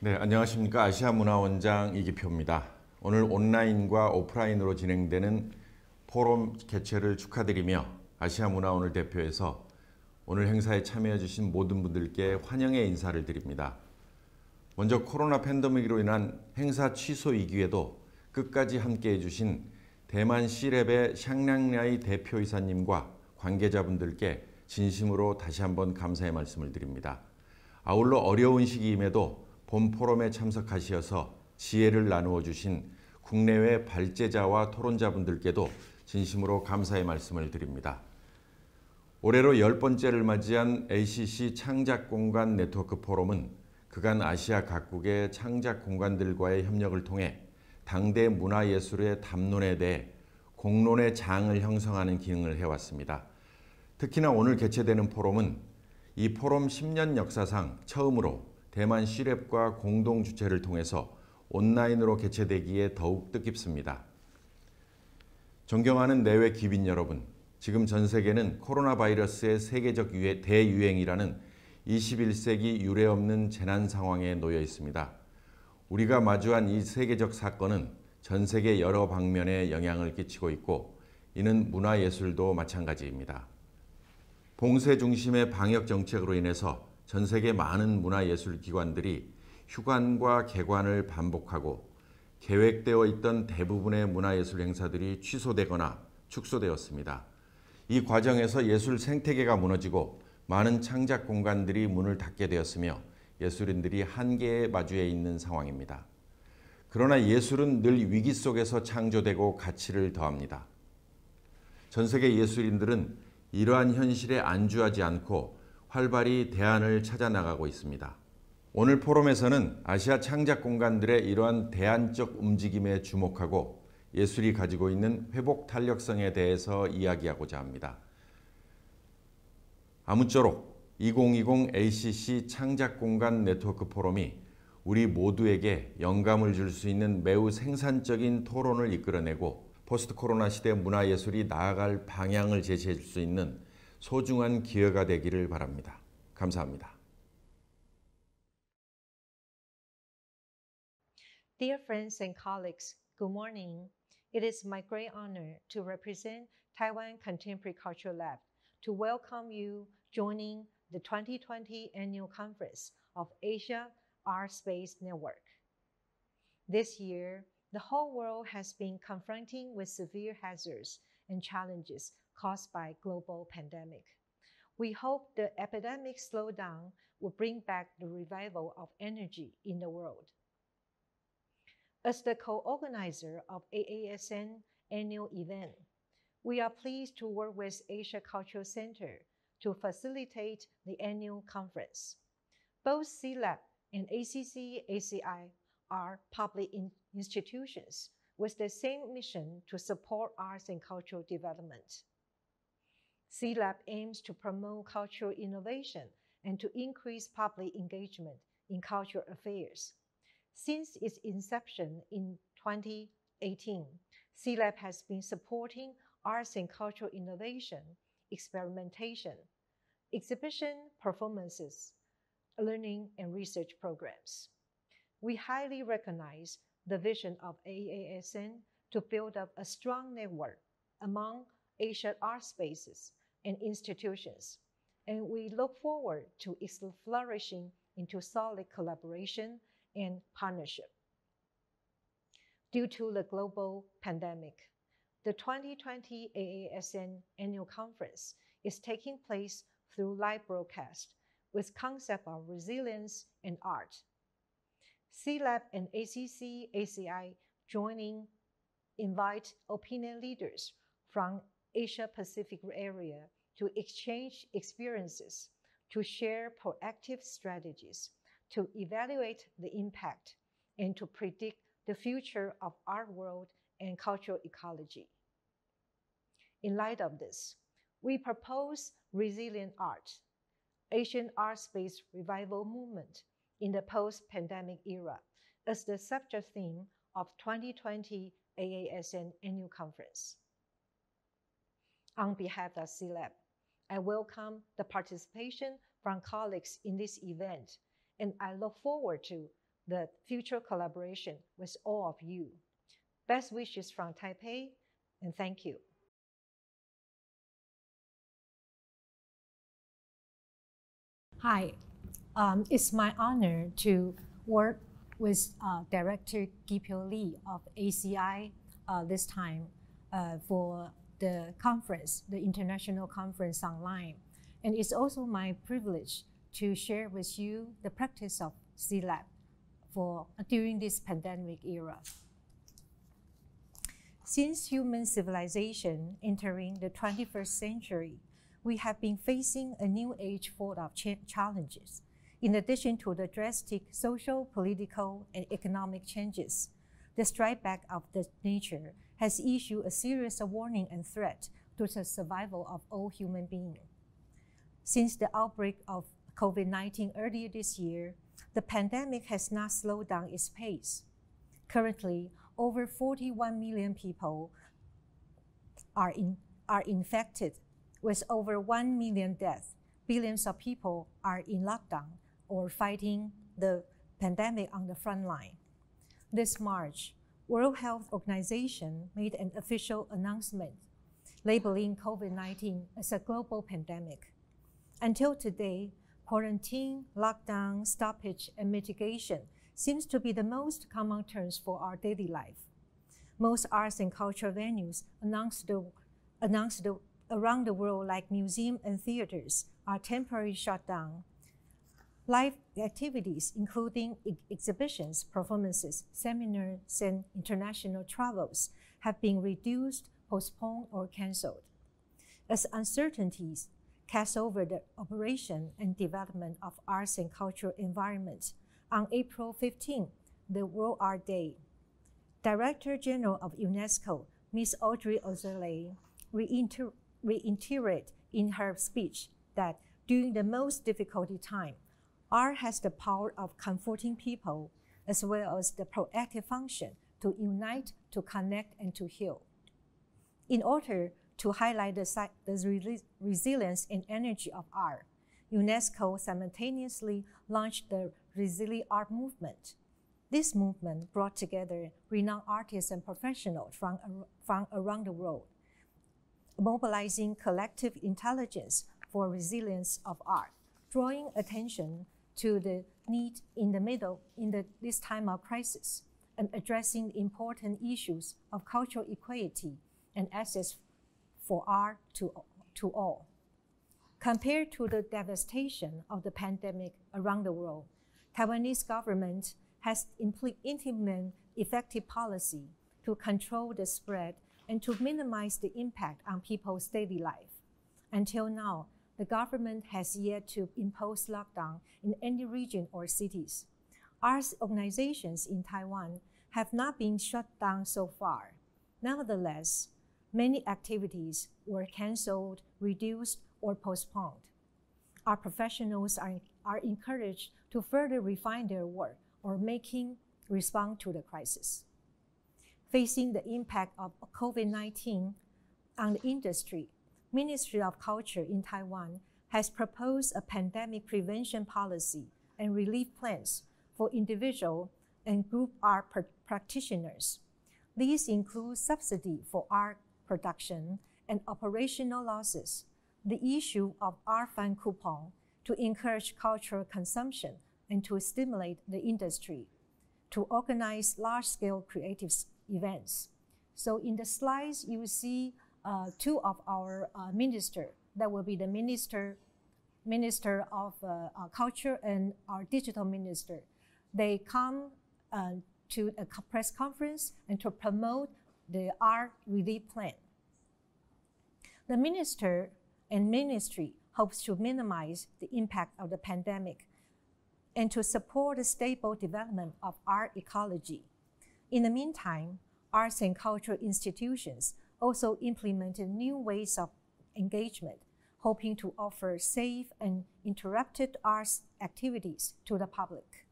네, 안녕하십니까. 아시아문화원장 이기표입니다. 오늘 온라인과 오프라인으로 진행되는 포럼 개최를 축하드리며 아시아문화원을 대표해서 오늘 행사에 참여해 주신 모든 분들께 환영의 인사를 드립니다. 먼저 코로나 팬데믹으로 인한 행사 취소 이기에도 끝까지 함께해 주신 대만 C랩의 샹량라이 대표이사님과 관계자분들께 진심으로 다시 한번 감사의 말씀을 드립니다. 아울러 어려운 시기임에도 본 포럼에 참석하시어서 지혜를 나누어 주신 국내외 발제자와 토론자분들께도 진심으로 감사의 말씀을 드립니다. 올해로 10번째를 맞이한 ACC 창작공간 네트워크 포럼은 그간 아시아 각국의 창작 공간들과의 협력을 통해 당대 문화예술의 담론에 대해 공론의 장을 형성하는 기능을 해왔습니다. 특히나 오늘 개최되는 포럼은 이 포럼 10년 역사상 처음으로 대만 C랩과 공동 주최를 통해서 온라인으로 개최되기에 더욱 뜻깊습니다. 존경하는 내외 귀빈 여러분, 지금 전 세계는 코로나 바이러스의 세계적 대유행이라는 21세기 유례없는 재난 상황에 놓여 있습니다. 우리가 마주한 이 세계적 사건은 전 세계 여러 방면에 영향을 끼치고 있고 이는 문화예술도 마찬가지입니다. 봉쇄 중심의 방역 정책으로 인해서 전 세계 많은 문화예술 기관들이 휴관과 개관을 반복하고 계획되어 있던 대부분의 문화예술 행사들이 취소되거나 축소되었습니다. 이 과정에서 예술 생태계가 무너지고 많은 창작 공간들이 문을 닫게 되었으며 예술인들이 한계에 마주해 있는 상황입니다. 그러나 예술은 늘 위기 속에서 창조되고 가치를 더합니다. 전 세계 예술인들은 이러한 현실에 안주하지 않고 활발히 대안을 찾아 나가고 있습니다. 오늘 포럼에서는 아시아 창작 공간들의 이러한 대안적 움직임에 주목하고 예술이 가지고 있는 회복 탄력성에 대해서 이야기하고자 합니다. 아무쪼록 2020 ACC 창작공간 네트워크 포럼이 우리 모두에게 영감을 줄 수 있는 매우 생산적인 토론을 이끌어내고 포스트 코로나 시대 문화예술이 나아갈 방향을 제시해 줄 수 있는 소중한 기회가 되기를 바랍니다. 감사합니다. Dear friends and colleagues, good morning. It is my great honor to represent Taiwan Contemporary Culture Lab to welcome you joining the 2020 Annual Conference of Asia Art Space Network. This year, the whole world has been confronting with severe hazards and challenges caused by global pandemic. We hope the epidemic slowdown will bring back the revival of energy in the world. As the co-organizer of AASN annual event, we are pleased to work with Asia Cultural Center to facilitate the annual conference. Both CLAB and ACC-ACI are public institutions with the same mission to support arts and cultural development. CLAB aims to promote cultural innovation and to increase public engagement in cultural affairs. Since its inception in 2018, CLAB has been supporting arts and cultural innovation, experimentation, exhibition performances, learning and research programs. We highly recognize the vision of AASN to build up a strong network among Asian art spaces and institutions, and we look forward to its flourishing into solid collaboration and partnership. Due to the global pandemic, the 2020 AASN Annual Conference is taking place through live broadcast with concept of resilience and art. CLAB and ACC-ACI joining invite opinion leaders from Asia-Pacific area to exchange experiences, to share proactive strategies, to evaluate the impact, and to predict the future of art world and cultural ecology. In light of this, we propose Resilient Art, Asian art space revival movement in the post-pandemic era as the subject theme of 2020 AASN Annual Conference. On behalf of CLAB, I welcome the participation from colleagues in this event, and I look forward to the future collaboration with all of you. Best wishes from Taipei, and thank you. Hi, it's my honor to work with Director Gipyo Lee of ACI this time for the conference, the international conference online. And it's also my privilege to share with you the practice of CLAB during this pandemic era. Since human civilization entering the 21st century, we have been facing a new age full of challenges. In addition to the drastic social, political, and economic changes, the strike back of the nature has issued a serious warning and threat to the survival of all human beings. Since the outbreak of COVID-19 earlier this year, the pandemic has not slowed down its pace. Currently, over 41 million people are infected, with over 1 million deaths. Billions of people are in lockdown or fighting the pandemic on the front line. This March, World Health Organization made an official announcement labeling COVID-19 as a global pandemic. Until today, quarantine, lockdown, stoppage, and mitigation seems to be the most common terms for our daily life. Most arts and cultural venues announced around the world, like museums and theaters, are temporarily shut down. Live activities, including exhibitions, performances, seminars, and international travels, have been reduced, postponed, or canceled. As uncertainties cast over the operation and development of arts and cultural environments, on April 15, the World Art Day, Director General of UNESCO, Ms. Audrey Azoulay, reiterated in her speech that during the most difficult time, art has the power of comforting people, as well as the proactive function to unite, to connect, and to heal. In order to highlight the resilience and energy of art, UNESCO simultaneously launched the ResiliArt movement. This movement brought together renowned artists and professionals from around the world, mobilizing collective intelligence for resilience of art, drawing attention to the need in this time of crisis, and addressing important issues of cultural equality and access for art to all. Compared to the devastation of the pandemic around the world, Taiwanese government has implemented effective policy to control the spread and to minimize the impact on people's daily life. Until now, the government has yet to impose lockdown in any region or cities. Arts organizations in Taiwan have not been shut down so far. Nevertheless, many activities were canceled, reduced, or postponed. Our professionals are encouraged to further refine their work or respond to the crisis. Facing the impact of COVID-19 on the industry, Ministry of Culture in Taiwan has proposed a pandemic prevention policy and relief plans for individual and group art practitioners. These include subsidy for art production and operational losses, the issue of art fund coupon to encourage cultural consumption and to stimulate the industry, to organize large-scale creative events. So in the slides, you see two of our ministers. That will be the Minister of Culture and our digital minister. They come to a press conference and to promote the art relief plan. The minister and ministry hopes to minimize the impact of the pandemic and to support the stable development of art ecology. In the meantime, arts and cultural institutions also implemented new ways of engagement, hoping to offer safe and uninterrupted arts activities to the public.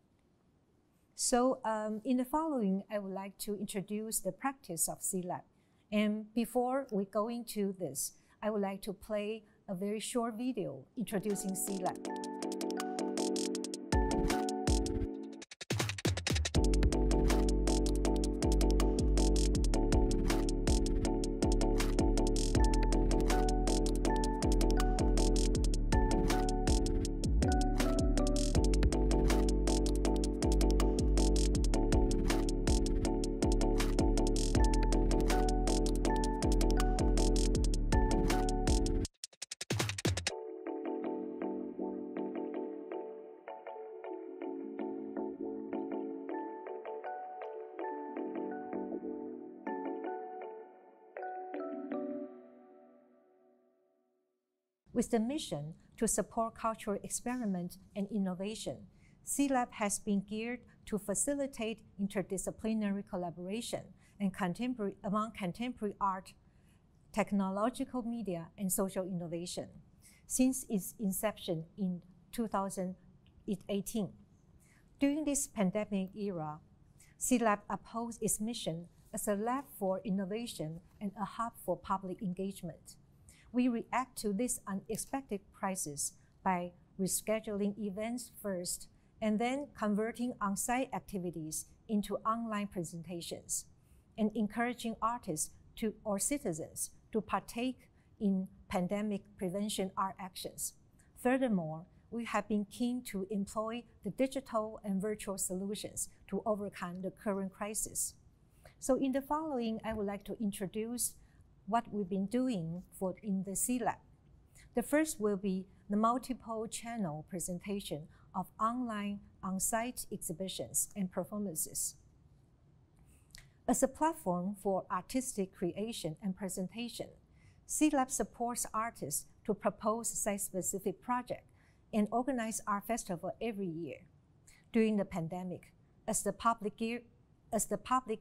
So in the following, I would like to introduce the practice of CLAB. And before we go into this, I would like to play a very short video introducing CLAB. With the mission to support cultural experiment and innovation, C-Lab has been geared to facilitate interdisciplinary collaboration and among contemporary art, technological media, and social innovation since its inception in 2018. During this pandemic era, C-Lab upholds its mission as a lab for innovation and a hub for public engagement. We react to this unexpected crisis by rescheduling events first and then converting on-site activities into online presentations and encouraging artists or citizens to partake in pandemic prevention art actions. Furthermore, we have been keen to employ the digital and virtual solutions to overcome the current crisis. So in the following, I would like to introduce what we've been doing in the C-Lab. The first will be the multiple channel presentation of online on-site exhibitions and performances. As a platform for artistic creation and presentation, C-Lab supports artists to propose site-specific projects and organize art festival every year. During the pandemic, as the public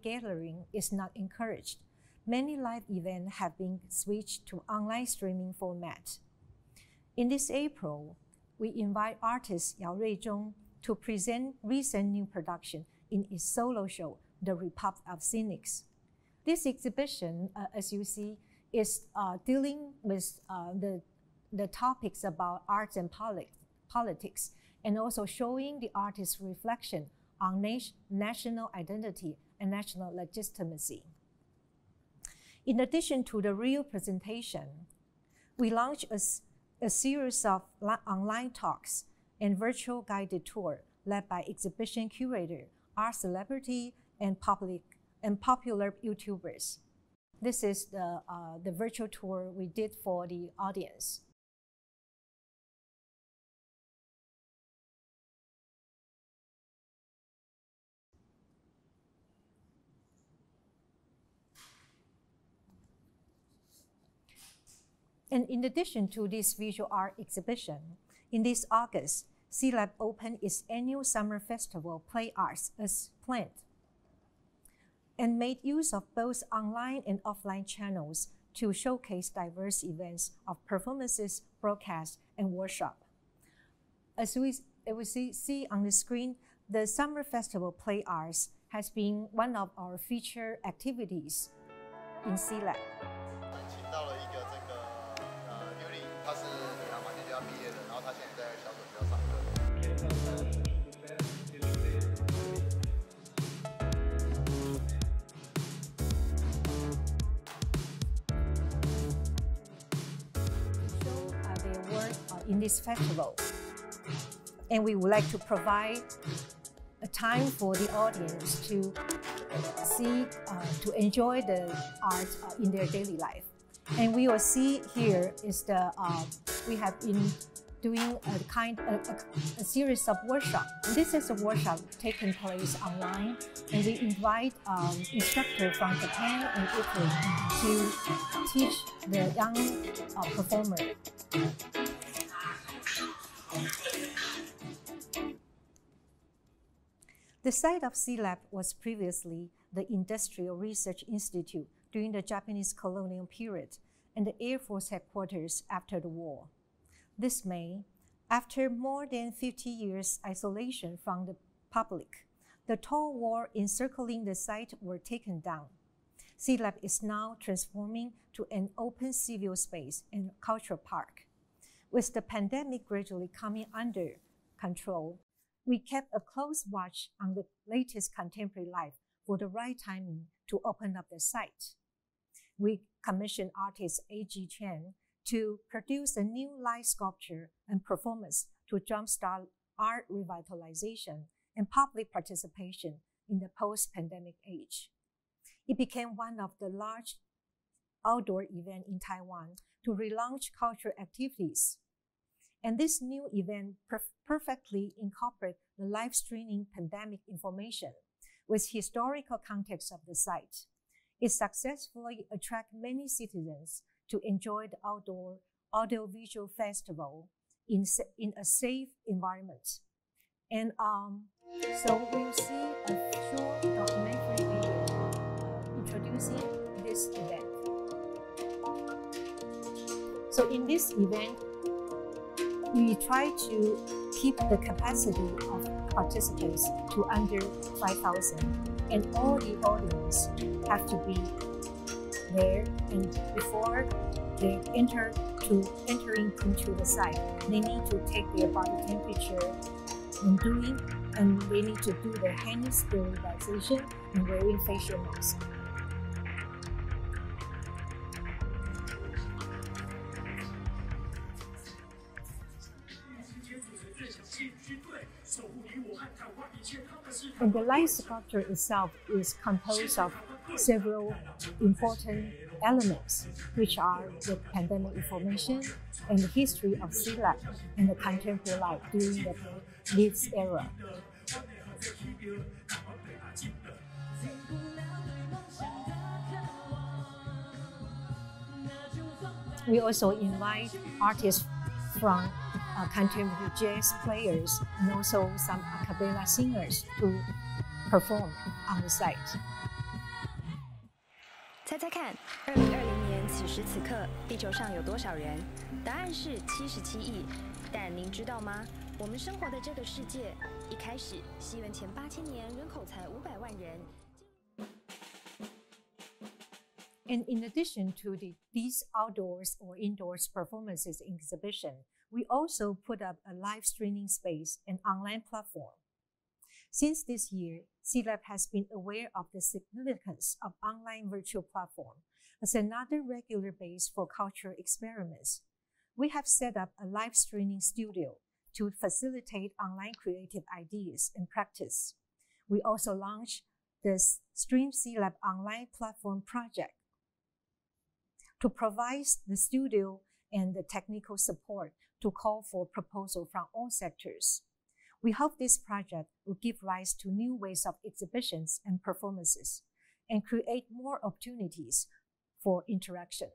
gathering is not encouraged, many live events have been switched to online streaming format. In this April, we invite artist Yao Ruizhong to present recent new production in his solo show, The Republic of Cynics. This exhibition, as you see, is dealing with the topics about arts and politics, and also showing the artist's reflection on national identity and national legitimacy. In addition to the real presentation, we launched a series of online talks and virtual guided tour led by exhibition curator, art celebrity, and popular YouTubers. This is the virtual tour we did for the audience. And in addition to this visual art exhibition, in this August, C-Lab opened its annual summer festival, Play Arts, as planned, and made use of both online and offline channels to showcase diverse events of performances, broadcasts, and workshop. As we see on the screen, the Summer Festival Play Arts has been one of our featured activities in C-Lab. In this festival, and we would like to provide a time for the audience to see, to enjoy the art in their daily life. And we will see here is we have been doing a series of workshops. This is a workshop taking place online, and we invite instructors from Japan and Italy to teach the young performer. The site of C-Lab was previously the Industrial Research Institute during the Japanese colonial period and the Air Force headquarters after the war. This May, after more than 50 years isolation from the public, the tall wall encircling the site were taken down. C-Lab is now transforming to an open civil space and cultural park. With the pandemic gradually coming under control, we kept a close watch on the latest contemporary life for the right timing to open up the site. We commissioned artist A.G. Jian to produce a new light sculpture and performance to jumpstart art revitalization and public participation in the post-pandemic age. It became one of the large outdoor events in Taiwan to relaunch cultural activities. And this new event perfectly incorporates the live streaming pandemic information with historical context of the site. It successfully attracted many citizens to enjoy the outdoor audiovisual festival in a safe environment. And so we'll see a short documentary video introducing this event. So in this event, we try to keep the capacity of participants to under 5,000, and all the audience have to be there, and before they entering into the site, they need to take their body temperature and they need to do their hand sterilization and wearing facial masks. And the light sculpture itself is composed of several important elements, which are the pandemic information and the history of CLAB and the contemporary life during this era. We also invite artists from contemporary jazz players and also some a cappella singers to perform on the site. 猜猜看，2020年此时此刻，地球上有多少人？答案是77亿。但您知道吗？我们生活的这个世界，一开始西元前8000年人口才500万人。And in addition to these outdoors or indoors performances in exhibition, we also put up a live streaming space and online platform. Since this year, CLAB has been aware of the significance of online virtual platform as another regular base for cultural experiments. We have set up a live streaming studio to facilitate online creative ideas and practice. We also launched the Stream CLAB online platform project to provide the studio and the technical support to call for proposal from all sectors. We hope this project will give rise to new ways of exhibitions and performances and create more opportunities for interaction.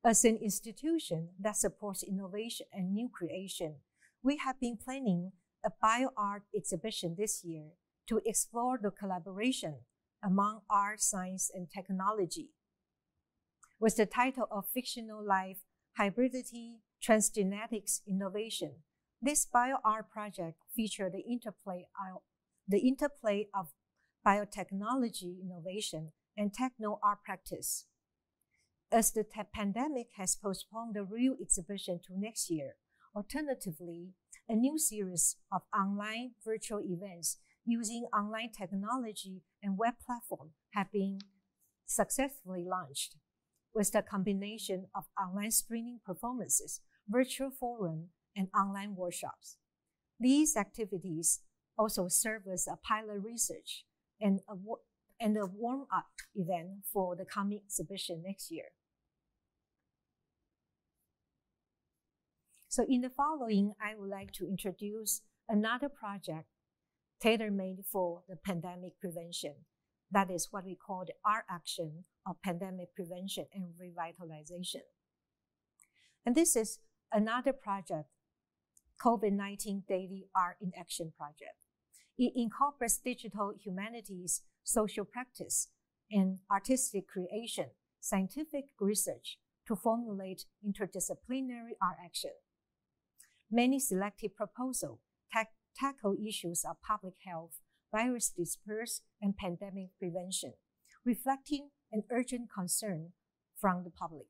As an institution that supports innovation and new creation, we have been planning a bio-art exhibition this year to explore the collaboration among art, science, and technology. With the title of Fictional Life, Hybridity, Transgenetics, Innovation, this bio-art project featured the interplay of biotechnology innovation and techno-art practice. As the pandemic has postponed the real exhibition to next year, alternatively, a new series of online virtual events using online technology and web platform have been successfully launched, with the combination of online streaming performances, virtual forum, and online workshops. These activities also serve as a pilot research and a warm-up event for the coming exhibition next year. So in the following, I would like to introduce another project tailor-made for the pandemic prevention. That is what we call the art action of pandemic prevention and revitalization. And this is another project, COVID-19 Daily Art in Action project. It incorporates digital humanities, social practice, and artistic creation, scientific research to formulate interdisciplinary art action. Many selected proposals tackle issues of public health, virus dispersal, and pandemic prevention, reflecting an urgent concern from the public.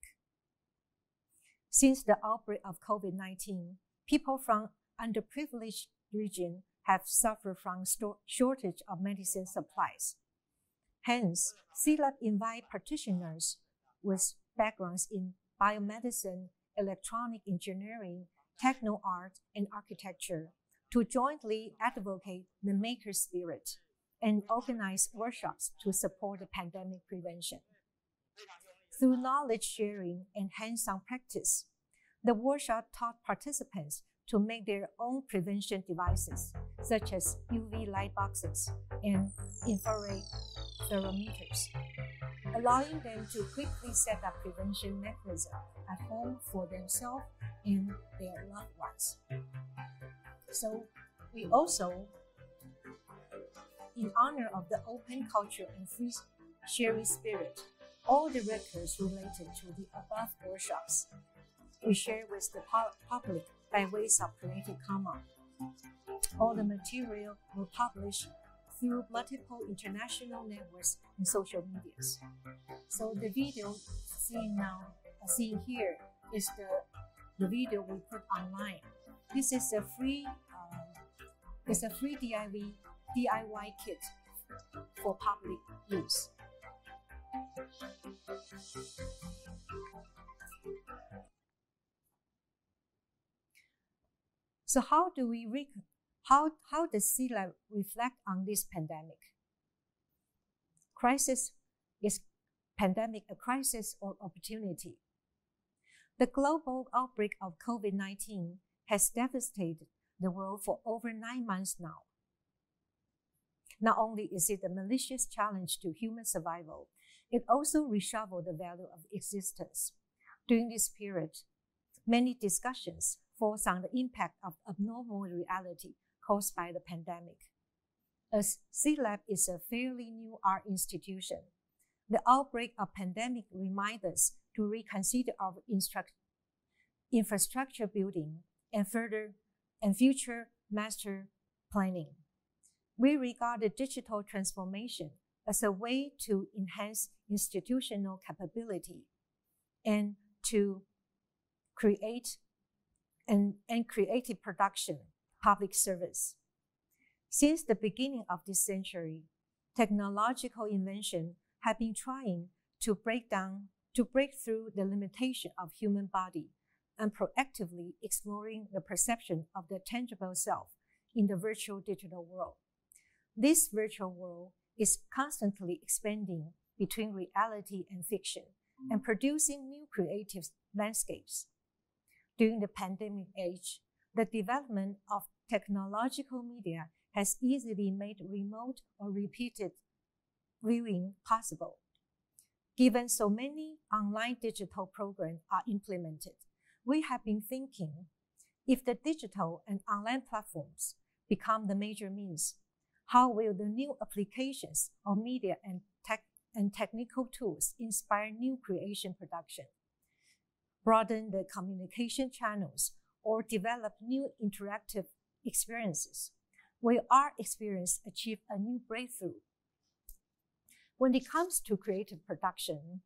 Since the outbreak of COVID-19, people from underprivileged regions have suffered from shortage of medicine supplies. Hence, CLAB invites practitioners with backgrounds in biomedicine, electronic engineering, techno-art, and architecture to jointly advocate the maker spirit and organize workshops to support the pandemic prevention. Through knowledge sharing and hands-on practice, the workshop taught participants to make their own prevention devices, such as UV light boxes and infrared thermometers. allowing them to quickly set up prevention mechanisms at home for themselves and their loved ones. So we also, in honor of the open culture and free sharing spirit, all the records related to the above workshops we share with the public by ways of Creative Commons. All the material were published through multiple international networks and social medias. So the video seen here is the video we put online. This is a free DIY kit for public use. So how does CLAB reflect on this pandemic? Is pandemic a crisis or opportunity? The global outbreak of COVID-19 has devastated the world for over 9 months now. Not only is it a malicious challenge to human survival, it also reshuffled the value of existence. During this period, many discussions focus on the impact of abnormal reality caused by the pandemic. As CLAB is a fairly new art institution, the outbreak of pandemic reminds us to reconsider our infrastructure building and future master planning. We regard the digital transformation as a way to enhance institutional capability and to create and creative production, public service. Since the beginning of this century, technological invention have been trying to break through the limitation of human body and proactively exploring the perception of the tangible self in the virtual digital world. This virtual world is constantly expanding between reality and fiction and producing new creative landscapes. During the pandemic age, the development of technological media has easily made remote or repeated viewing possible. Given so many online digital programs are implemented, we have been thinking, if the digital and online platforms become the major means, how will the new applications of media and technical tools inspire new creation production, broaden the communication channels, or develop new interactive experiences? Will our experience achieve a new breakthrough? When it comes to creative production,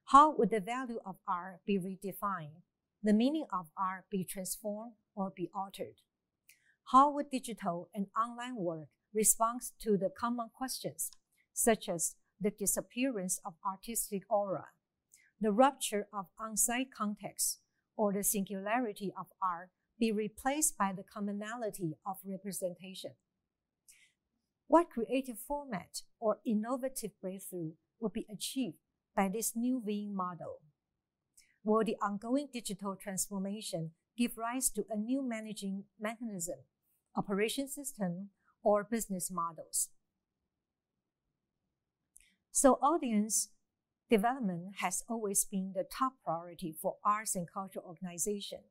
how would the value of art be redefined, the meaning of art be transformed or be altered? How would digital and online work respond to the common questions, such as the disappearance of artistic aura, the rupture of on-site context, or the singularity of art be replaced by the commonality of representation? What creative format or innovative breakthrough would be achieved by this new viewing model? Will the ongoing digital transformation give rise to a new managing mechanism, operation system, or business models? So audience development has always been the top priority for arts and cultural organizations.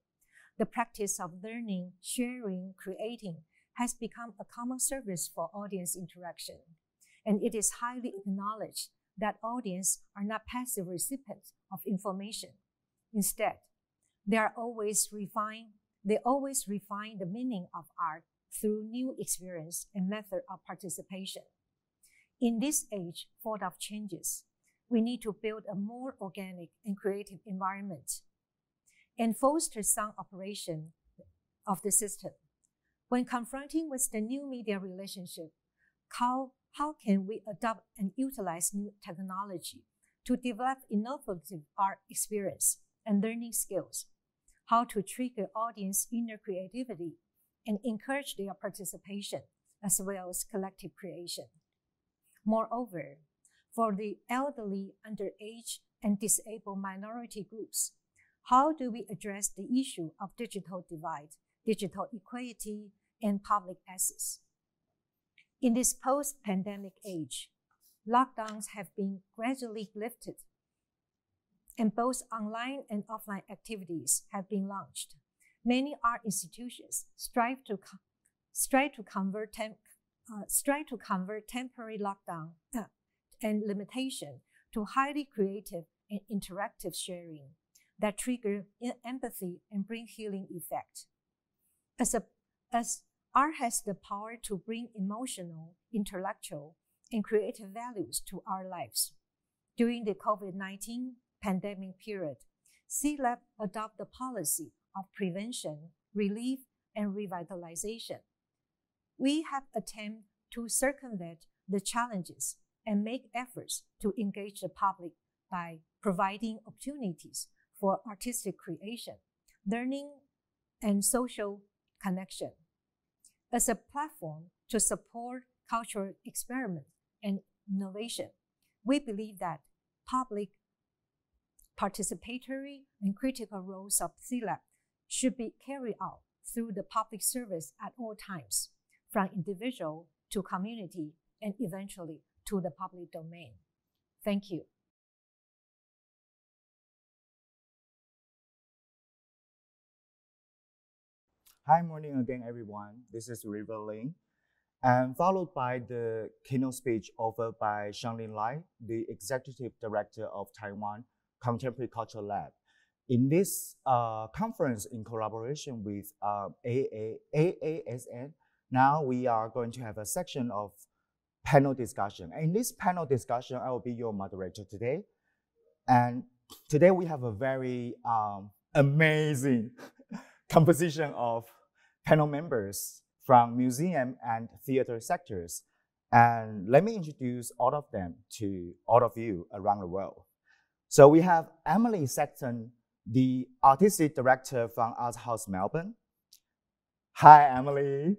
The practice of learning, sharing, creating has become a common service for audience interaction, and it is highly acknowledged that audiences are not passive recipients of information. Instead, they always refine the meaning of art through new experience and method of participation. In this age full of changes, we need to build a more organic and creative environment and foster sound operation of the system. When confronting with the new media relationship, how can we adopt and utilize new technology to develop innovative art experience and learning skills? How to trigger audience inner creativity and encourage their participation as well as collective creation? Moreover, for the elderly, underage, and disabled minority groups, how do we address the issue of digital divide, digital equality, and public access? In this post-pandemic age, lockdowns have been gradually lifted, and both online and offline activities have been launched. Many art institutions strive to convert temporary lockdown and limitation to highly creative and interactive sharing that trigger empathy and bring healing effect. As art has the power to bring emotional, intellectual, and creative values to our lives. During the COVID-19 pandemic period, CLab adopted the policy of prevention, relief, and revitalization. We have attempted to circumvent the challenges and make efforts to engage the public by providing opportunities for artistic creation, learning, and social connection. As a platform to support cultural experiment and innovation, we believe that public participatory and critical roles of CLab should be carried out through the public service at all times, from individual to community and eventually to the public domain. Thank you. Hi, morning again, everyone. This is River Ling, and followed by the keynote speech offered by Shanglin Lai, the Executive Director of Taiwan Contemporary Culture Lab. In this conference, in collaboration with AASN, now we are going to have a section of panel discussion. In this panel discussion, I will be your moderator today. And today we have a very amazing composition of panel members from museum and theater sectors. And let me introduce all of them to all of you around the world. So we have Emily Sexton, the Artistic Director from Art House Melbourne. Hi, Emily.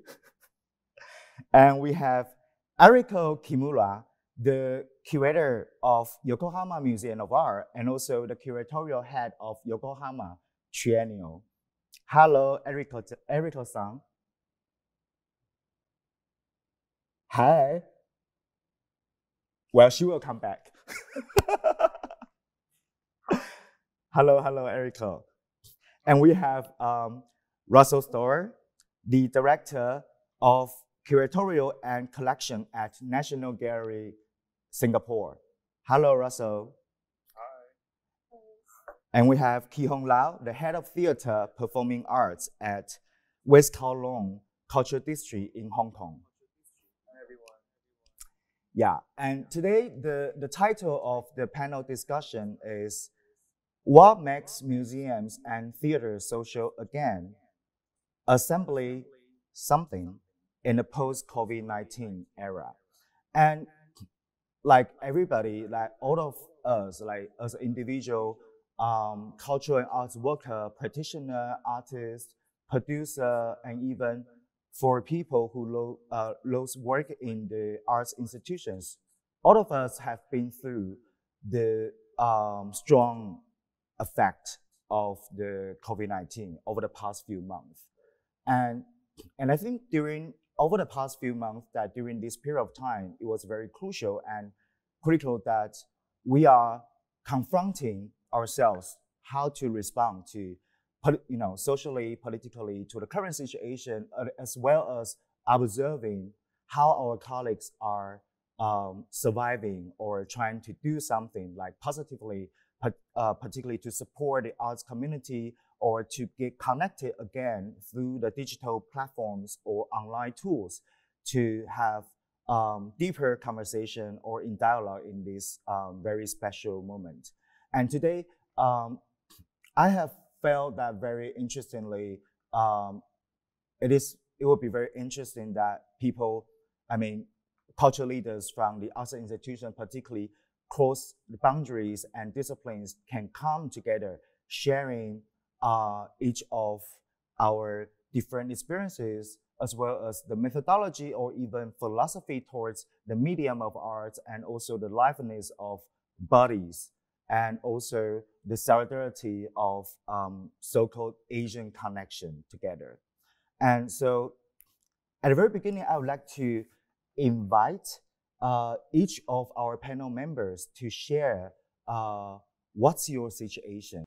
And we have Eriko Kimura, the Curator of Yokohama Museum of Art and also the Curatorial Head of Yokohama Triennial. Hello, Eriko-san. Hi. Well, she will come back. Hello, Eriko. And we have Russell Storer, the Director of Curatorial and Collection at National Gallery, Singapore. Hello, Russell. Hi. And we have Ki Hong Lau, the Head of Theater Performing Arts at West Kowloon Cultural District in Hong Kong. Hi, everyone. Yeah, and today the title of the panel discussion is What Makes Museums and Theaters Social Again? Assembly Something in the post-COVID-19 era. And like everybody, like all of us, like as an individual, cultural and arts worker, practitioner, artist, producer, and even for people who lose work in the arts institutions, all of us have been through the strong effect of the COVID-19 over the past few months. And I think over the past few months, that during this period of time, it was very crucial and critical that we are confronting ourselves how to respond to, socially, politically, to the current situation, as well as observing how our colleagues are surviving or trying to do something like positively, particularly to support the arts community or to get connected again through the digital platforms or online tools to have deeper conversation or in dialogue in this very special moment. And today, I have felt that very interestingly, it will be very interesting that people, cultural leaders from the arts institution, particularly cross the boundaries and disciplines, can come together, sharing each of our different experiences, as well as the methodology or even philosophy towards the medium of arts, and also the liveliness of bodies, and also the solidarity of so-called Asian connection together. And so at the very beginning, I would like to invite each of our panel members to share what's your situation.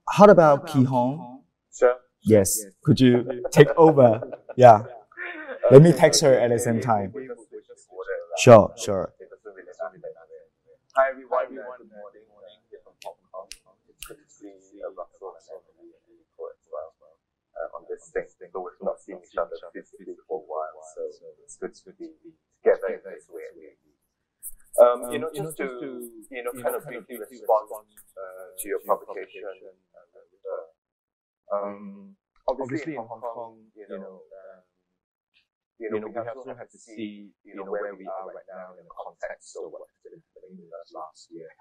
How about Ki Hong? Sure. Yes. Could you take over? Yeah. Let me text her at the same time. Sure, sure. Hi everyone. Good morning. Here from Hong Kong. It's good to see Russell and Emily and Nico as well on this thing. So we've not seen each other physically for a while, so it's good to be together in this way. Just to kind of briefly respond to your publication. Obviously in Hong Kong, we also have to see where we are right now in the context of what has been happening in the last year.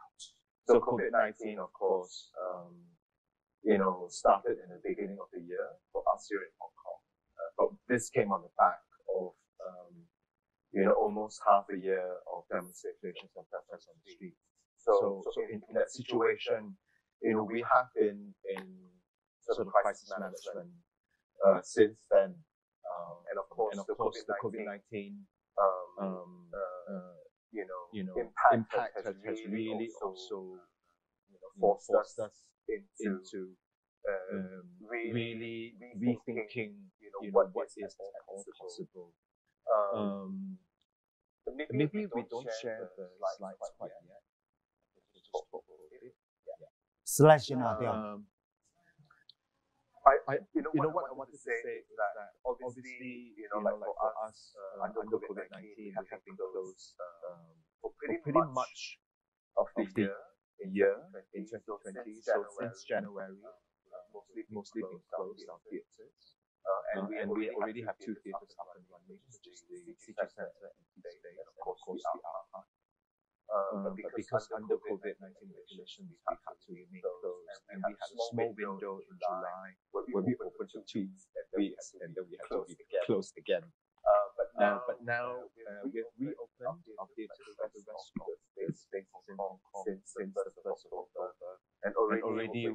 So COVID-19, of course, started in the beginning of the year for us here in Hong Kong. But this came on the back of almost half a year of demonstrations and protests on the streets. So in that situation, we have been in sort of crisis management since then. And of course, the COVID-19 impact has really also forced us into really rethinking what is all possible. Maybe we don't share the slides quite yet. Slides 先拿掉。 what I want to say is that obviously, like for us, under COVID-19, we have been closed for pretty much of the year in 2020. So since January, mostly been closed our theatres. And we already have 2 theatres up and running, which is the City Centre and East Bay, and of course the Art. But because under COVID-19 regulations, we had to remain closed, and we had a small window in July where we opened for 2 weeks, and then we had to be closed again. But now we've reopened our theatres for the rest of the spaces in Hong Kong since the 1st of October, and already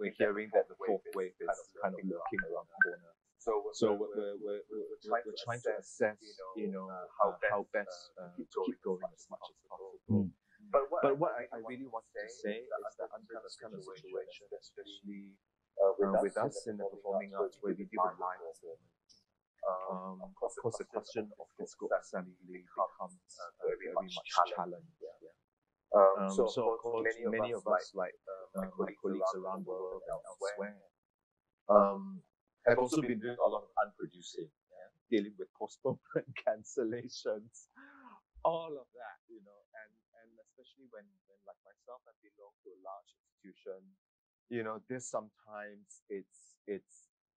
we're hearing that the 4th wave is kind of lurking around the corner. So we're trying to assess, how best to keep going as much as possible. But what I really wanted to say is that under this kind of situation, especially with us in the performing arts where we do the live performance, of course the question of fiscal assembly becomes very much challenged. So of course many of us, like my colleagues around the world and elsewhere, have also been doing a lot of unproducing, dealing with postponement, cancellations, all of that, and especially when like myself, I belong to a large institution, this sometimes it's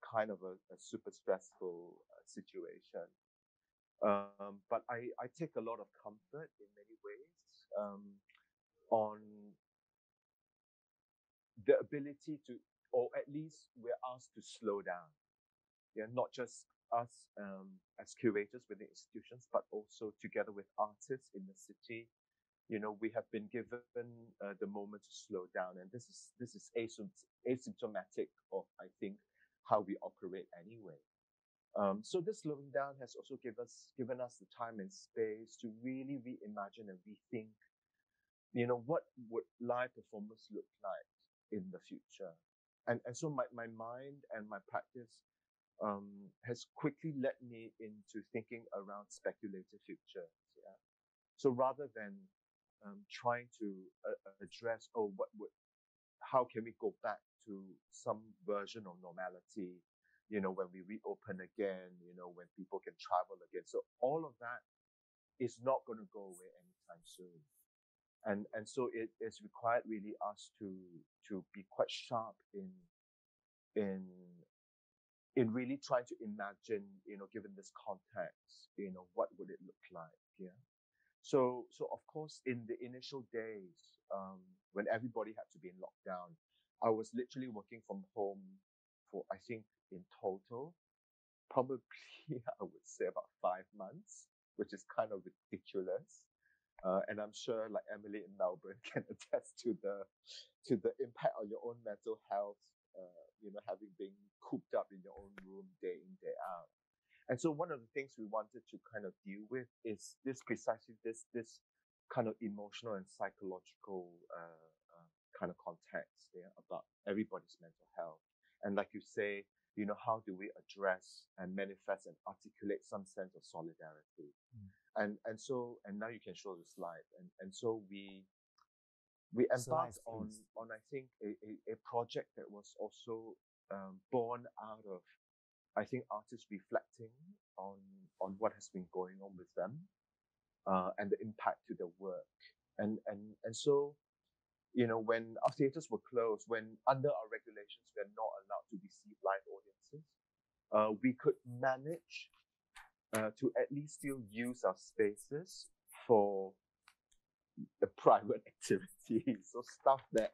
kind of a super stressful situation. But I take a lot of comfort in many ways on the ability to, or at least we're asked to slow down. Not just us as curators within institutions, but also together with artists in the city. We have been given the moment to slow down, and this is asymptomatic of, I think, how we operate anyway. So this slowing down has also given us the time and space to really reimagine and rethink, what would live performance look like in the future. And so my mind and my practice has quickly led me into thinking around speculative futures. So rather than trying to address, how can we go back to some version of normality, when we reopen again, when people can travel again. So all of that is not going to go away anytime soon. And so it is required really us to be quite sharp in really trying to imagine, given this context, what would it look like? So of course, in the initial days, when everybody had to be in lockdown, I was literally working from home for, I think, in total, probably I would say about 5 months, which is kind of ridiculous. And I'm sure, like Emily in Melbourne can attest to the impact on your own mental health. Having been cooped up in your own room day in, day out. And so one of the things we wanted to kind of deal with is this kind of emotional and psychological kind of context about everybody's mental health. And like you say, how do we address and manifest and articulate some sense of solidarity? And now you can show the slide. And so we embarked on I think a project that was also born out of, I think, artists reflecting on what has been going on with them and the impact to their work. And so, when our theatres were closed, when under our regulations we are not allowed to receive live audiences, we could manage to at least still use our spaces for the private activities, so stuff that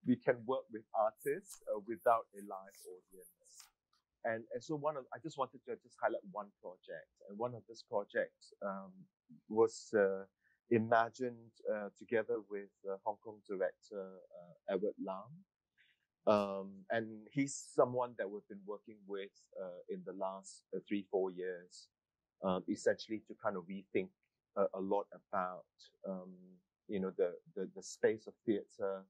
we can work with artists without a live audience. And so I just wanted to highlight one project, and one of this projects was imagined together with Hong Kong director Edward Lam. And he's someone that we've been working with in the last 3-4 years, essentially to kind of rethink a lot about the space of theatre,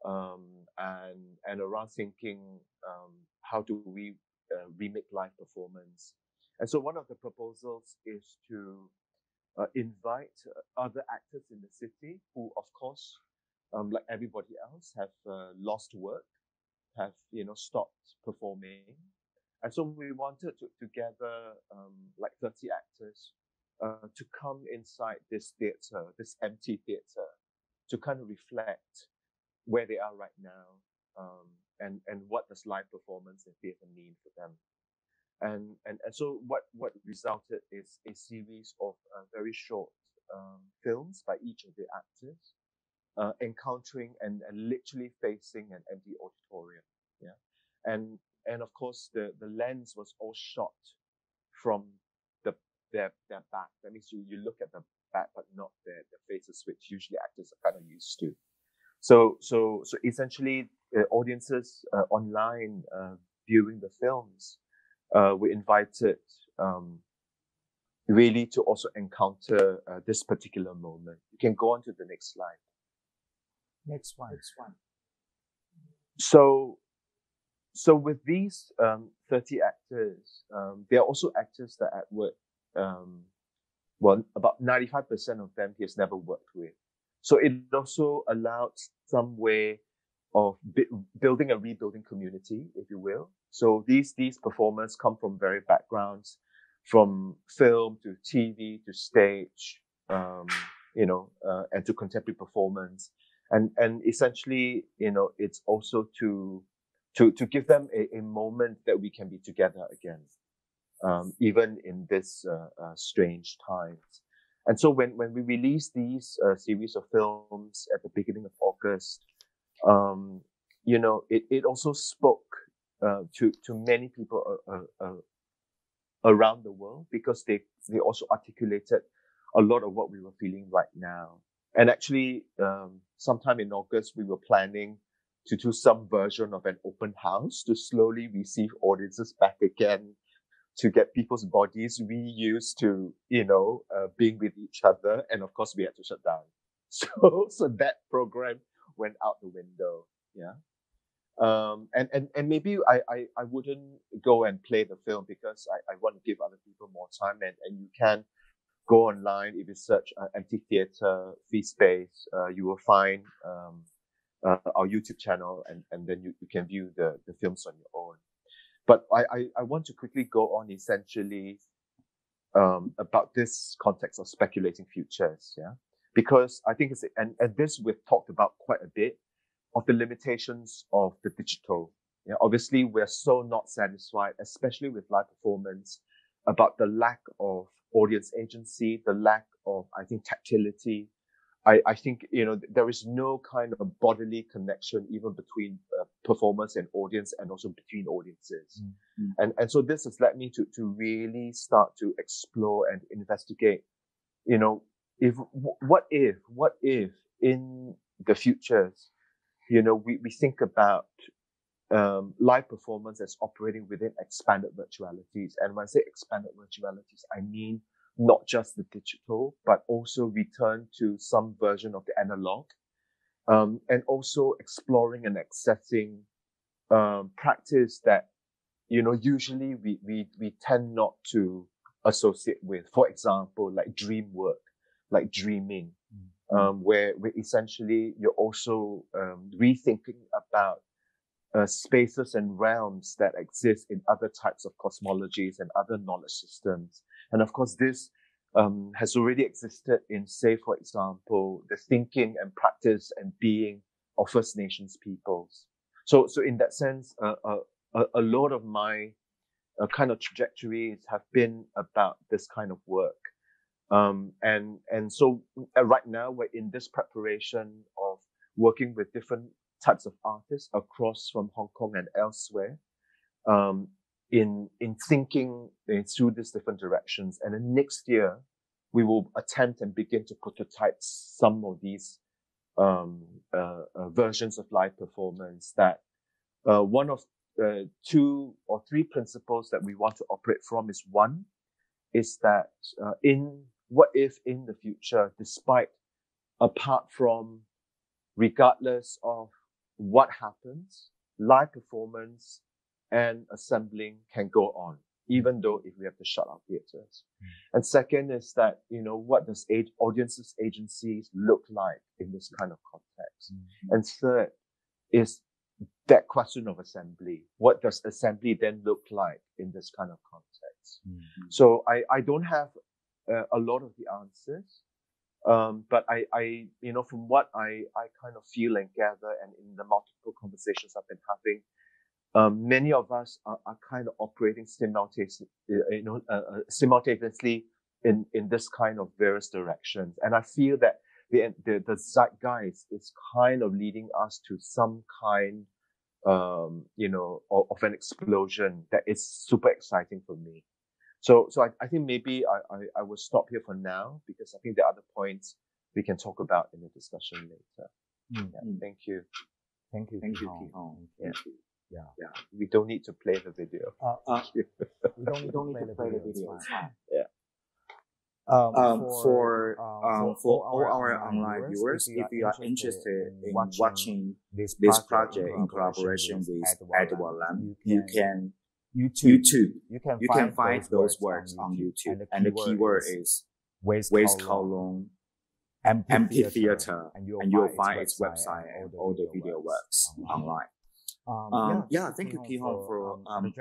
and around thinking how do we remake live performance. And so one of the proposals is to invite other actors in the city who, of course, like everybody else, have lost work, have stopped performing. And so we wanted to gather like 30 actors to come inside this theatre, this empty theatre, to kind of reflect where they are right now, and what does live performance and theatre mean for them. And so what resulted is a series of very short films by each of the actors, encountering and literally facing an empty auditorium. And of course the lens was all shot from their back. That means you look at the back but not their faces, which usually actors are kind of used to. So essentially audiences online viewing the films were invited really to also encounter this particular moment. You can go on to the next slide. Next one. So with these 30 actors, there are also actors that at work, well, about 95% of them he has never worked with. So it also allowed some way of building a rebuilding community, if you will. So these performers come from various backgrounds, from film to TV to stage, and to contemporary performance. And essentially, it's also to give them a moment that we can be together again, even in this strange times. And so when we released these series of films at the beginning of August, it also spoke to many people around the world, because they also articulated a lot of what we were feeling right now. And actually, sometime in August, we were planning to do some version of an open house to slowly receive audiences back again, to get people's bodies reused to, being with each other. And of course, we had to shut down. So that program went out the window. Yeah. And maybe I wouldn't go and play the film, because I want to give other people more time, and you can go online. If you search empty theatre, free space, you will find our YouTube channel, and then you can view the films on your own. But I want to quickly go on essentially about this context of speculating futures, because I think and this we've talked about quite a bit, of the limitations of the digital. Obviously, we're so not satisfied, especially with live performance, about the lack of audience agency, the lack of, I think, tactility. I think, there is no kind of bodily connection even between performers and audience, and also between audiences. Mm-hmm. And so this has led me to really start to explore and investigate, what if in the futures, we think about live performance as operating within expanded virtualities. And when I say expanded virtualities, I mean not just the digital, but also return to some version of the analog, and also exploring and accessing practice that, usually we tend not to associate with. For example, like dream work, like dreaming, where essentially you're also rethinking about spaces and realms that exist in other types of cosmologies and other knowledge systems. And of course, this has already existed in, say, for example, the thinking and practice and being of First Nations peoples. So in that sense, a lot of my kind of trajectories have been about this kind of work. And so right now we're in this preparation of working with different types of artists across from Hong Kong and elsewhere, in thinking through these different directions. And then next year, we will attempt and begin to prototype some of these versions of live performance that one of 2 or 3 principles that we want to operate from is, one, is that what if in the future, apart from, regardless of what happens, live performance and assembling can go on, even though if we have to shut our theaters. And second is that, what does audiences' agencies look like in this kind of context? And third is that question of assembly. What does assembly then look like in this kind of context? So I don't have a lot of the answers. But I from what I kind of feel and gather, and in the multiple conversations I've been having, many of us are kind of operating simultaneously in this kind of various directions. And I feel that the zeitgeist is kind of leading us to some kind, of an explosion that is super exciting for me. So I think maybe I will stop here for now, because I think there are other points we can talk about in the discussion later. Thank you. Thank you, Thank you, Ki Hong. Yeah. We don't need to play the video. We don't need to play the video. It's fine. Yeah. For all our online viewers, if you are interested in watching this project in collaboration with Edward Lam, you can find those works on YouTube, and the keyword is Waste Kowloon Amphitheater, and you'll find its website and all the video works online. Thank you, Ki Hong, for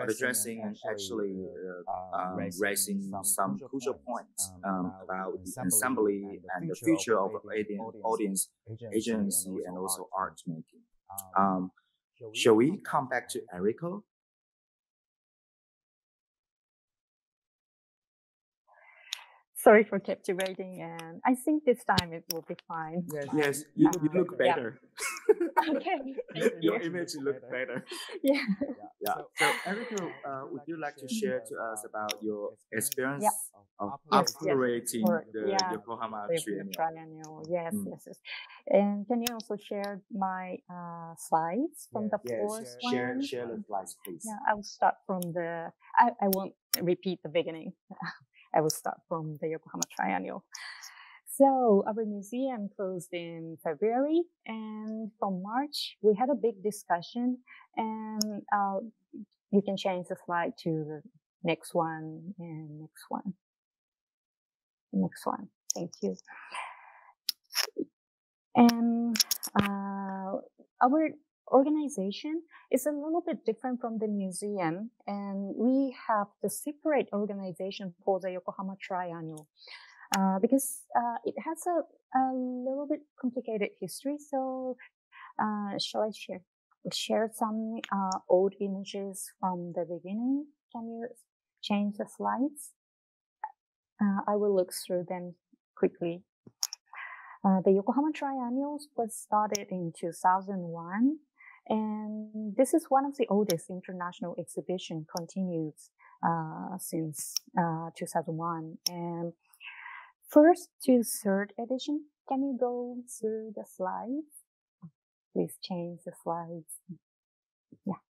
addressing and actually raising some crucial points about the assembly and the future of audience agency and also art making. Shall we come back to Erica? Sorry for captivating, and I think this time it will be fine. Yes, you look better. Okay. Your image looks better. Yeah. So, Erica, would you like to share to us about your experience of Yes. operating the Yokohama Triennial? Yes. And can you also share my slides from the first one? Share the slides, please. Yeah, I will start from I won't repeat the beginning. I will start from the Yokohama Triennial. So our museum closed in February, and from March we had a big discussion. And you can change the slide to the next one and next one. Next one. Thank you. And our organization is a little bit different from the museum, and we have the separate organization for the Yokohama Triennial because it has a little bit complicated history. So shall I share some old images from the beginning? Can you change the slides? I will look through them quickly. The Yokohama Triennials was started in 2001. And this is one of the oldest international exhibition continues since 2001. And first to third edition, can you go through the slides? Please change the slides. Yeah.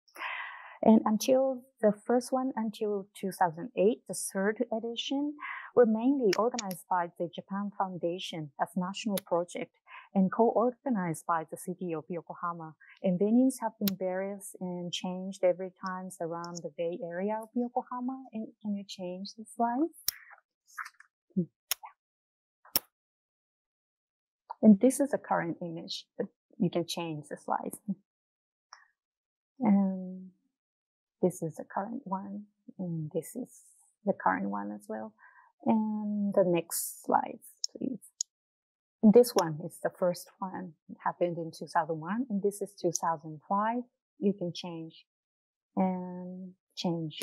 And until the first one, until 2008, the third edition, were mainly organized by the Japan Foundation as national project and co-organized by the city of Yokohama. And venues have been various and changed every time around the Bay Area of Yokohama. And can you change the slide? And this is a current image, but you can change the slides. And this is the current one, and this is the current one as well. And the next slides, please. And this one is the first one. It happened in 2001, and this is 2005. You can change and change,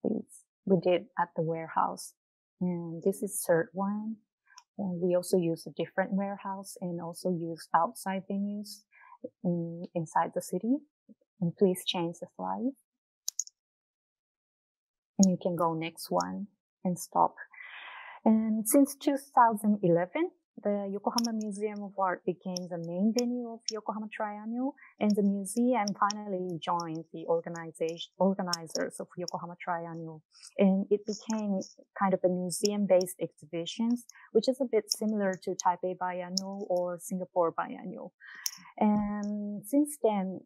please. We did at the warehouse, and this is third one. And we also use a different warehouse and also use outside venues inside the city. And please change the slide. And you can go next one and stop. And since 2011, the Yokohama Museum of Art became the main venue of Yokohama Triennial, and the museum finally joined the organizers of Yokohama Triennial. And it became kind of a museum-based exhibitions, which is a bit similar to Taipei Biennial or Singapore Biennial. And since then,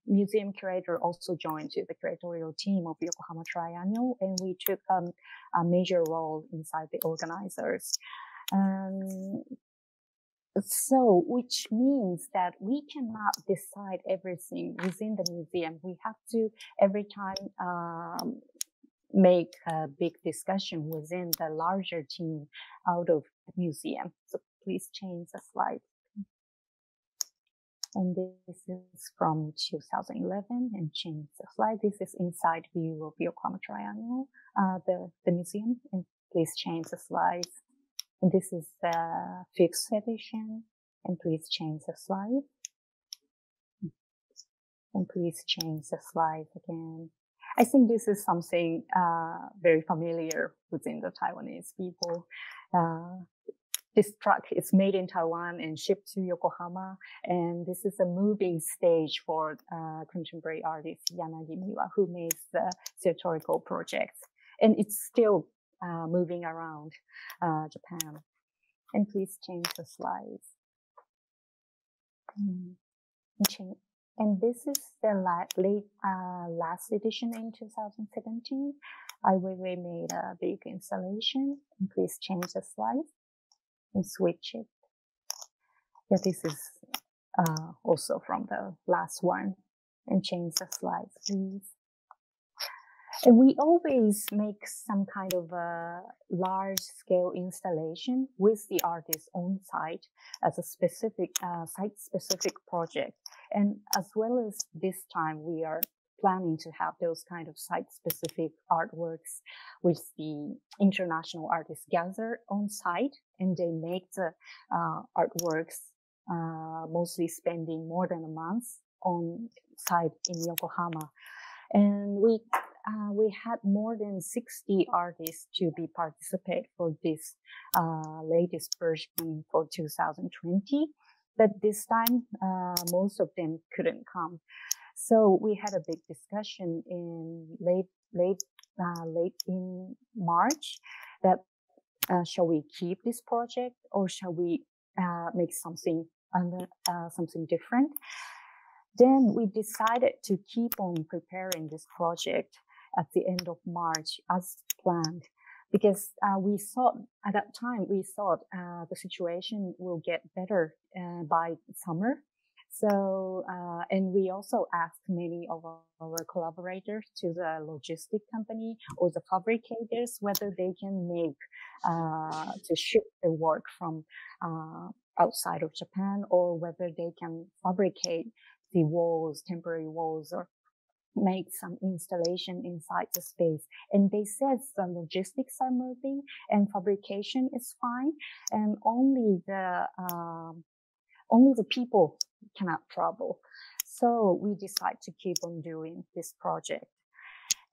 museum curator also joined to the curatorial team of Yokohama Triennial, and we took a major role inside the organizers. So, which means that we cannot decide everything within the museum. We have to every time make a big discussion within the larger team out of the museum. So please change the slide. And this is from 2011, and change the slide. This is inside view of Yokohama Triennial, the museum, and please change the slides. And this is the fifth edition, and please change the slide. And please change the slide again. I think this is something very familiar within the Taiwanese people. This truck is made in Taiwan and shipped to Yokohama, and this is a moving stage for contemporary artist Yanagi Miwa, who makes the theatrical projects, and it's still moving around Japan. And please change the slides. And this is the last edition in 2017. Ai Weiwei made a big installation. And please change the slides and switch it. Yeah, this is also from the last one. And change the slides, please. And we always make some kind of a large-scale installation with the artist on site as a specific site-specific project. And as well as this time, we are planning to have those kind of site-specific artworks which the international artists gather on site, and they make the artworks mostly spending more than a month on site in Yokohama. And we had more than 60 artists to be participate for this latest version for 2020. But this time, most of them couldn't come. So we had a big discussion in late in March that shall we keep this project or shall we make something different? Then we decided to keep on preparing this project at the end of March as planned, because we thought at that time the situation will get better by summer. So and we also asked many of our collaborators to the logistic company or the fabricators whether they can make to ship the work from outside of Japan, or whether they can fabricate the walls, temporary walls, or make some installation inside the space. And they said the logistics are moving and fabrication is fine, and only the people cannot travel. So we decide to keep on doing this project.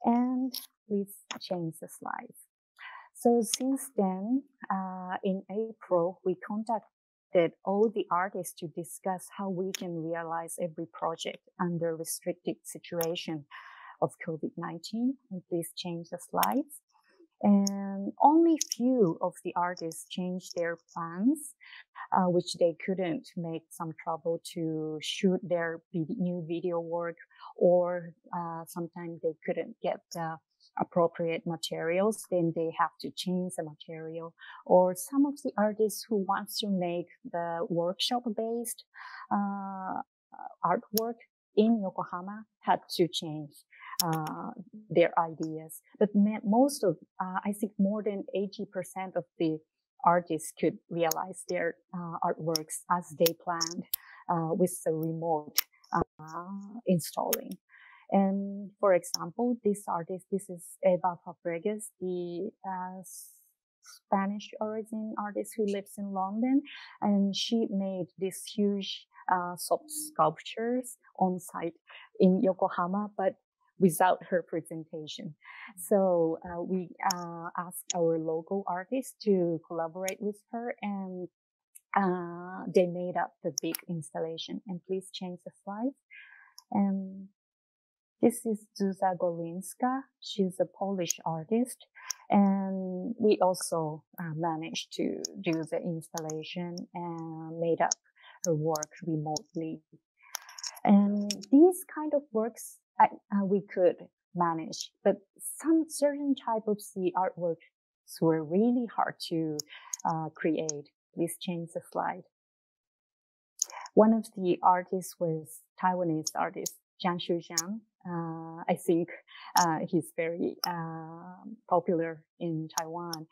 And please change the slides. So since then, in April, we contact invited all the artists to discuss how we can realize every project under restricted situation of COVID-19. And please change the slides. And only few of the artists changed their plans, which they couldn't make some trouble to shoot their new video work, or sometimes they couldn't get the appropriate materials, then they have to change the material. Or some of the artists who wants to make the workshop-based artwork in Yokohama had to change their ideas. But most of, I think more than 80% of the artists could realize their artworks as they planned with the remote installing. And for example, this artist, this is Eva Fabregas, the Spanish origin artist who lives in London, and she made these huge soft sculptures on site in Yokohama, but without her presentation. So we asked our local artists to collaborate with her, and they made up the big installation. And please change the slide. And this is Zuza Golinska. She's a Polish artist. And we also managed to do the installation and made up her work remotely. And these kind of works we could manage, but some certain type of the artworks were really hard to create. Please change the slide. One of the artists was Taiwanese artist Jian. I think he's very popular in Taiwan.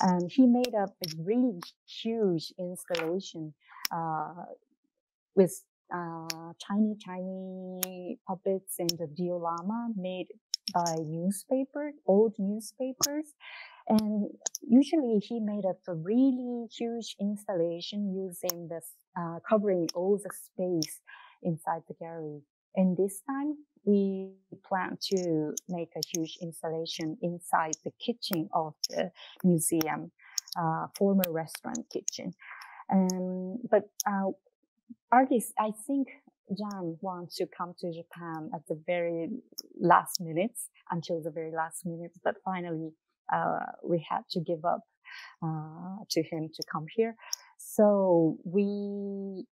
And he made up a really huge installation with tiny puppets and a diorama made by old newspapers. And usually he made up a really huge installation using this, covering all the space inside the gallery. And this time we plan to make a huge installation inside the kitchen of the museum, former restaurant kitchen. But artists, I think Zhang wants to come to Japan at the very last minutes, until the very last minutes, but finally we had to give up to him to come here. So we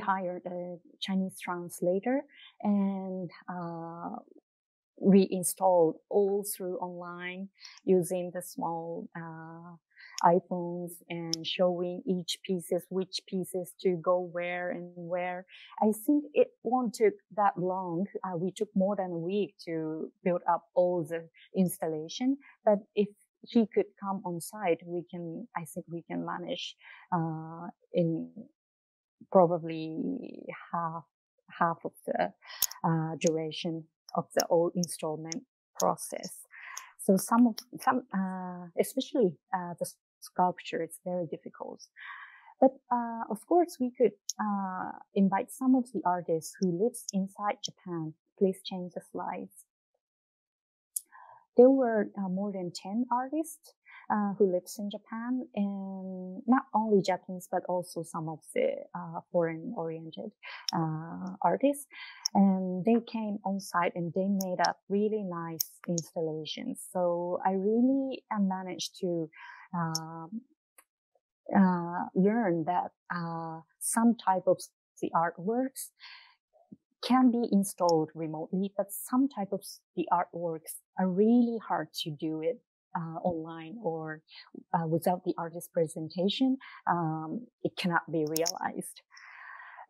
hired a Chinese translator, and we installed all through online using the small iPhones and showing which pieces to go where and where. I think it won't take that long. We took more than a week to build up all the installation. But if he could come on site, I think we can manage in probably half of the duration of the whole installment process. So some especially the sculpture, it's very difficult. But of course, we could invite some of the artists who lives inside Japan. Please change the slides. There were more than 10 artists who lives in Japan, and not only Japanese, but also some of the foreign-oriented artists. And they came on site and they made up really nice installations. So I really managed to learn that some type of the artworks can be installed remotely, but some type of the artworks are really hard to do it online or without the artist presentation. It cannot be realized.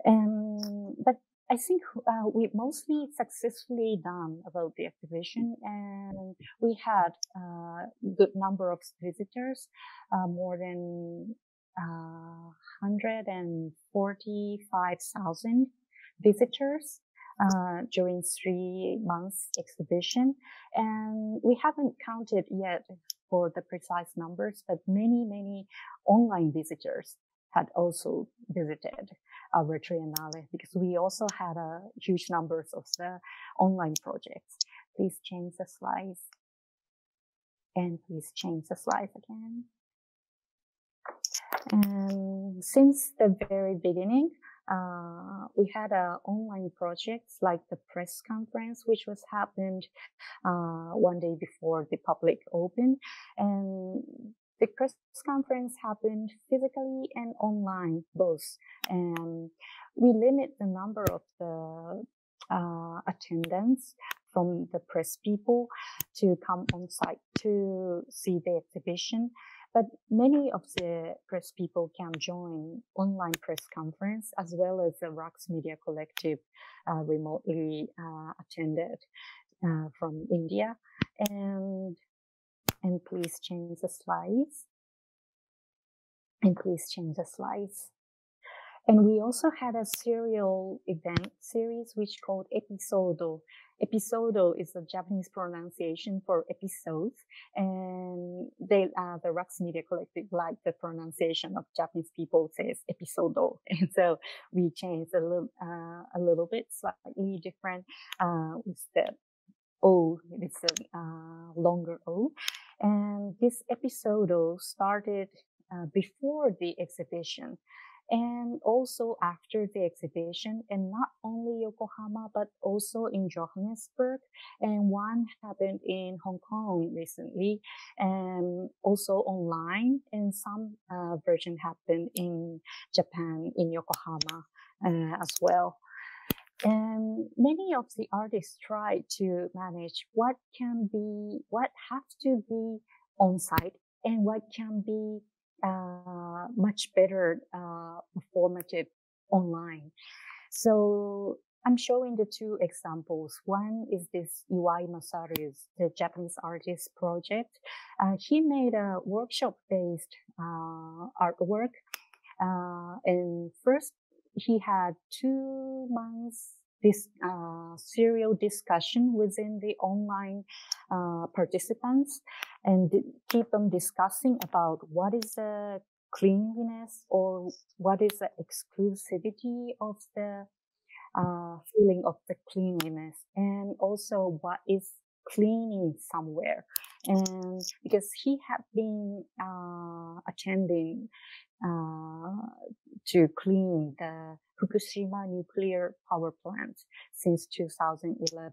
But I think we mostly successfully done about the exhibition, and we had a good number of visitors, more than 145,000 visitors during 3 months exhibition. And we haven't counted yet for the precise numbers, but many online visitors had also visited our Triennale, because we also had a huge numbers of the online projects. Please change the slides. And please change the slides again. And since the very beginning, we had online projects like the press conference, which was happened one day before the public opened. And the press conference happened physically and online, both. And we limit the number of the attendance from the press people to come on site to see the exhibition. But many of the press people can join online press conference as well as the ROX Media Collective remotely attended from India. And please change the slides. And we also had a serial event series which called Episodo. Episodo is a Japanese pronunciation for episodes, and the ROX Media Collective like the pronunciation of Japanese people says episodo, and so we changed a little bit, slightly different with the O. It's a longer O, and this episodo started before the exhibition. And also after the exhibition, and not only Yokohama, but also in Johannesburg, and one happened in Hong Kong recently, and also online, and some version happened in Japan, in Yokohama as well. And many of the artists tried to manage what has to be on site and what can be much better performative online. So I'm showing the two examples. One is this Iwai Masaru's, the Japanese artist project. He made a workshop-based artwork. And first, he had 2 months this serial discussion within the online participants, and keep them discussing about what is the cleanliness or what is the exclusivity of the feeling of the cleanliness, and also what is cleaning somewhere. And because he had been attending to clean the Fukushima nuclear power plant since 2011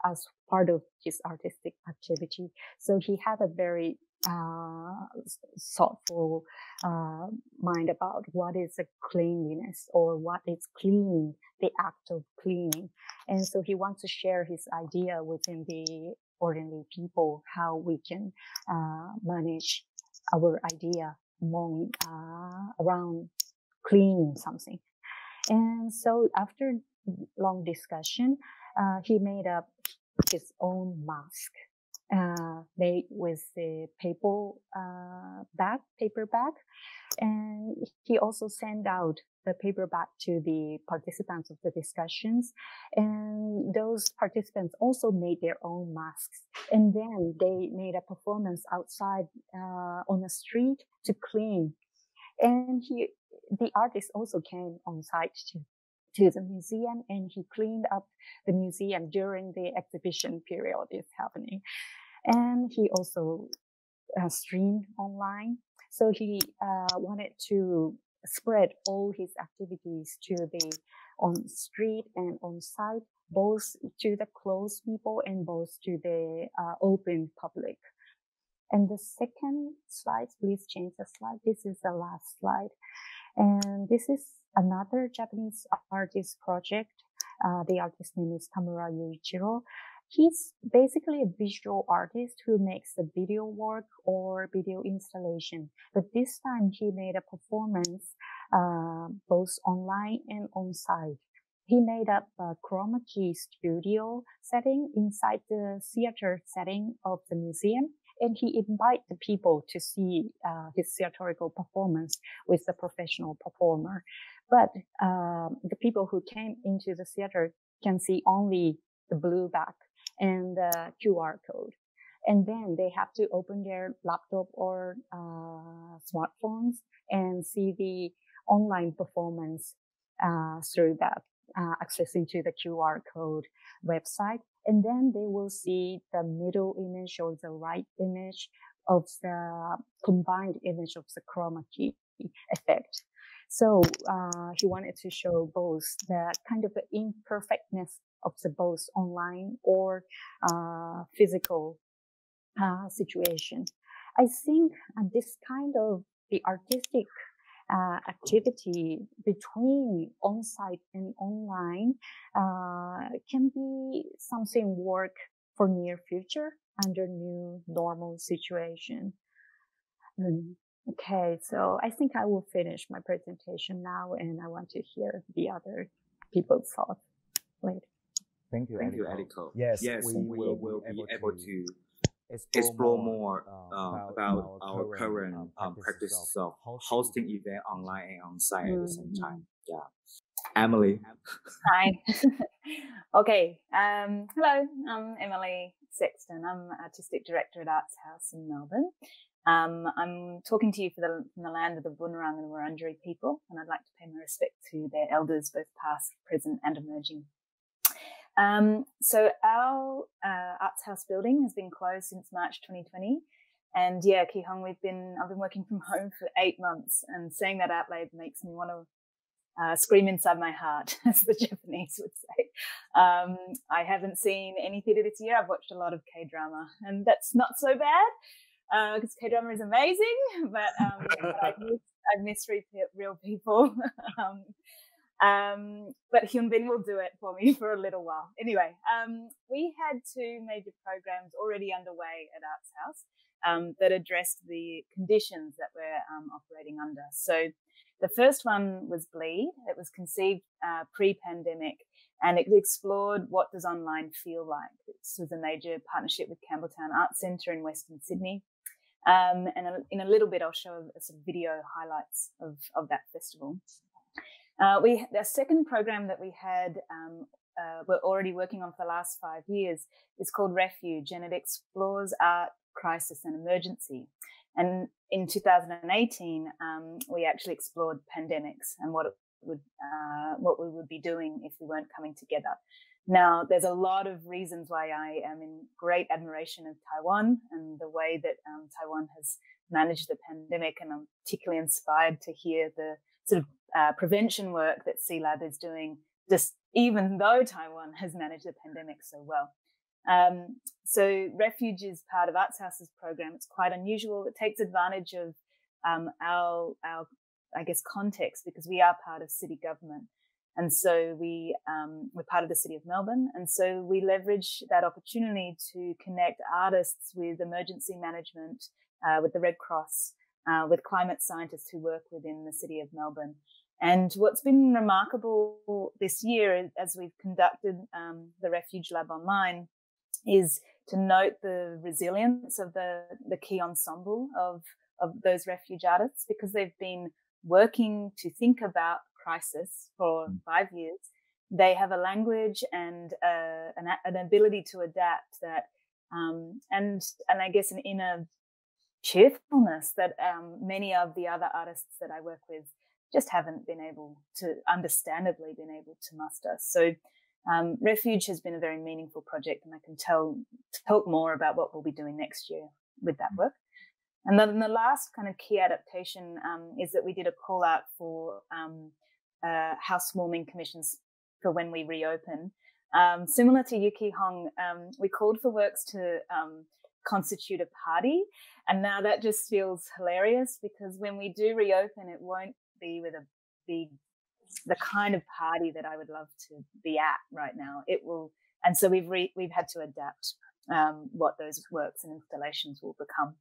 as part of his artistic activity. So he had a very thoughtful mind about what is a cleanliness or what is cleaning, the act of cleaning. And so he wants to share his idea within the ordinary people, how we can manage our idea among around cleaning something. And so after long discussion, he made up his own mask made with the paper bag. And he also sent out the paper bag to the participants of the discussions. And those participants also made their own masks. And then they made a performance outside on the street to clean. And the artist also came on site to the museum, and he cleaned up the museum during the exhibition period is happening. And he also streamed online. So he wanted to spread all his activities to the on street and on site, both to the closed people and both to the open public. And the second slide, please change the slide. This is the last slide. And this is another Japanese artist project. The artist's name is Tamara Yuichiro. He's basically a visual artist who makes the video work or video installation. But this time he made a performance both online and on site. He made up a chroma key studio setting inside the theater setting of the museum. And he invited the people to see his theatrical performance with the professional performer. But the people who came into the theater can see only the blue back and the QR code. And then they have to open their laptop or smartphones and see the online performance through that, accessing to the QR code website. And then they will see the middle image or the right image of the combined image of the chroma key. effect. So he wanted to show both the kind of the imperfectness of the both online or physical situation. I think this kind of the artistic activity between on-site and online can be something work for near future under new normal situation. Okay, so I think I will finish my presentation now, and I want to hear the other people's thoughts later. Thank you, Eriko. Yes, we will be able to explore more about our current practices of hosting event online and on-site at the same time. Yeah. Emily. Hi. Okay. Hello, I'm Emily Sexton. I'm Artistic Director at Arts House in Melbourne. I'm talking to you from the land of the Bunurong and Wurundjeri people, and I'd like to pay my respect to their elders, both past, present, and emerging. So our Arts House building has been closed since March 2020. And yeah, Ki-hong, I've been working from home for 8 months, and saying that out loud makes me want to scream inside my heart, as the Japanese would say. I haven't seen any theatre this year. I've watched a lot of K-drama, and that's not so bad, because K-drama is amazing, but I miss real people. But Hyun Bin will do it for me for a little while. Anyway, we had 2 major programs already underway at Arts House that addressed the conditions that we're operating under. So the first one was Bleed. It was conceived pre-pandemic, and it explored what does online feel like. This was a major partnership with Campbelltown Arts Centre in Western Sydney. And in a little bit, I'll show some video highlights of that festival. The second program that we had, we're already working on for the last 5 years, is called Refuge, and it explores art, crisis, and emergency. And in 2018, we actually explored pandemics and what we would be doing if we weren't coming together. Now, there's a lot of reasons why I am in great admiration of Taiwan and the way that Taiwan has managed the pandemic, and I'm particularly inspired to hear the sort of prevention work that CLAB is doing, just even though Taiwan has managed the pandemic so well. So Refuge is part of Arts House's program. It's quite unusual. It takes advantage of our I guess, context, because we are part of city government. And so we're part of the City of Melbourne. And so we leverage that opportunity to connect artists with emergency management, with the Red Cross, with climate scientists who work within the City of Melbourne. And what's been remarkable this year, as we've conducted the Refuge Lab online, is to note the resilience of the key ensemble of those refuge artists, because they've been working to think about crisis for 5 years. They have a language and an ability to adapt that, and I guess an inner cheerfulness that many of the other artists that I work with just haven't been able to, understandably, been able to muster. So Refuge has been a very meaningful project, and I can talk more about what we'll be doing next year with that work. And then the last kind of key adaptation is that we did a call out for housewarming commissions for when we reopen. Similar to Yuki Hong, we called for works to constitute a party. And now that just feels hilarious, because when we do reopen, it won't be with the kind of party that I would love to be at right now. It will, and so we've had to adapt what those works and installations will become.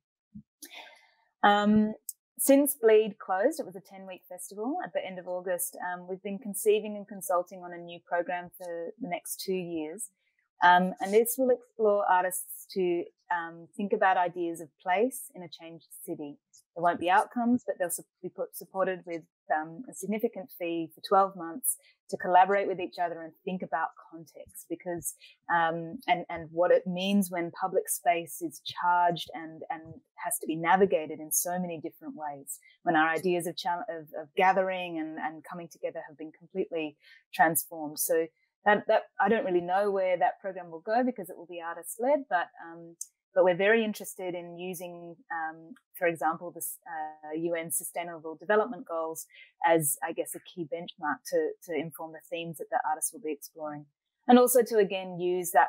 Since Bleed closed, it was a 10-week festival at the end of August. We've been conceiving and consulting on a new program for the next 2 years. And this will explore artists to think about ideas of place in a changed city. There won't be outcomes, but they'll be supported with a significant fee for 12 months to collaborate with each other and think about context, because and what it means when public space is charged and has to be navigated in so many different ways, when our ideas of gathering and coming together have been completely transformed. So that I don't really know where that program will go, because it will be artist led, but but we're very interested in using, for example, the UN Sustainable Development Goals as, I guess, a key benchmark to inform the themes that the artists will be exploring. And also to, again, use that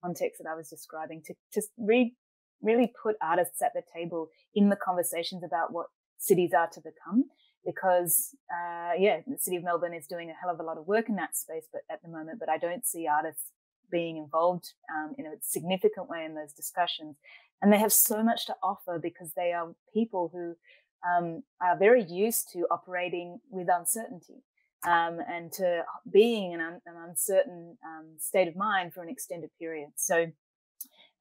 context that I was describing to really put artists at the table in the conversations about what cities are to become. Because, the City of Melbourne is doing a hell of a lot of work in that space at the moment, but I don't see artists being involved in a significant way in those discussions. And they have so much to offer because they are people who are very used to operating with uncertainty and to being in an uncertain state of mind for an extended period. So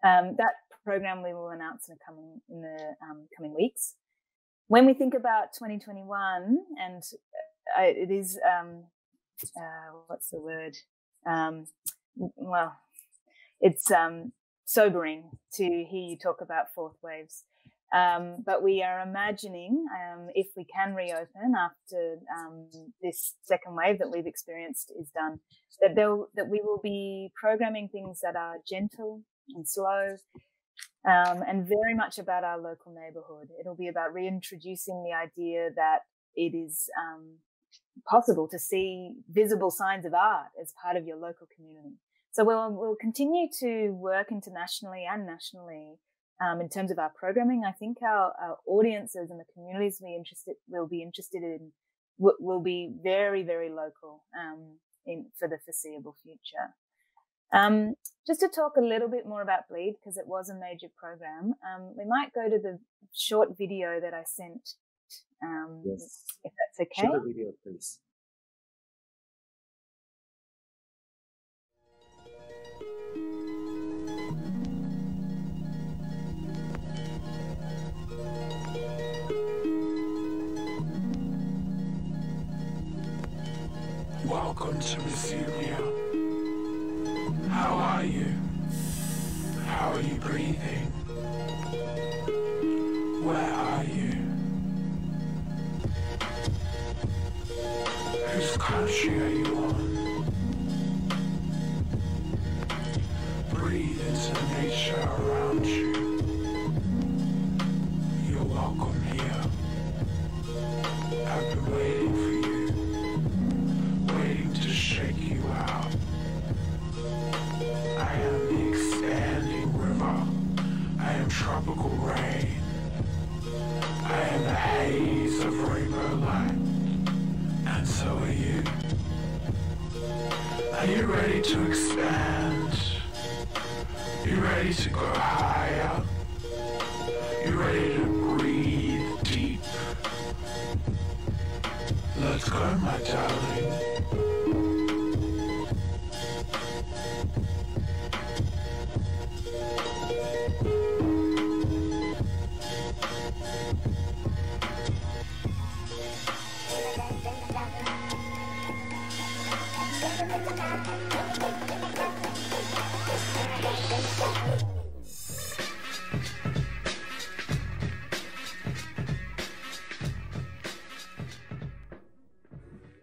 that program we will announce in the coming weeks. When we think about 2021, and it is, what's the word? Well, it's sobering to hear you talk about fourth waves. But we are imagining, if we can reopen after this second wave that we've experienced is done, that we will be programming things that are gentle and slow, and very much about our local neighbourhood. It'll be about reintroducing the idea that it is possible to see visible signs of art as part of your local community. So we'll continue to work internationally and nationally in terms of our programming. I think our audiences and the communities we'll be interested in will be very, very local for the foreseeable future. Just to talk a little bit more about Bleed, because it was a major program, we might go to the short video that I sent, yes. If that's okay. Show the video, please. Welcome to ResiliArt. How are you? How are you breathing? Where are you? Whose country are you on? Breathe into the nature around you. You're welcome here. I've been waiting for you, waiting to shake you out. I am the expanding river. I am tropical rain. I am the haze of rainbow light. And so are you. Are you ready to expand? You ready to go higher? You ready to breathe deep? Let's go, my darling.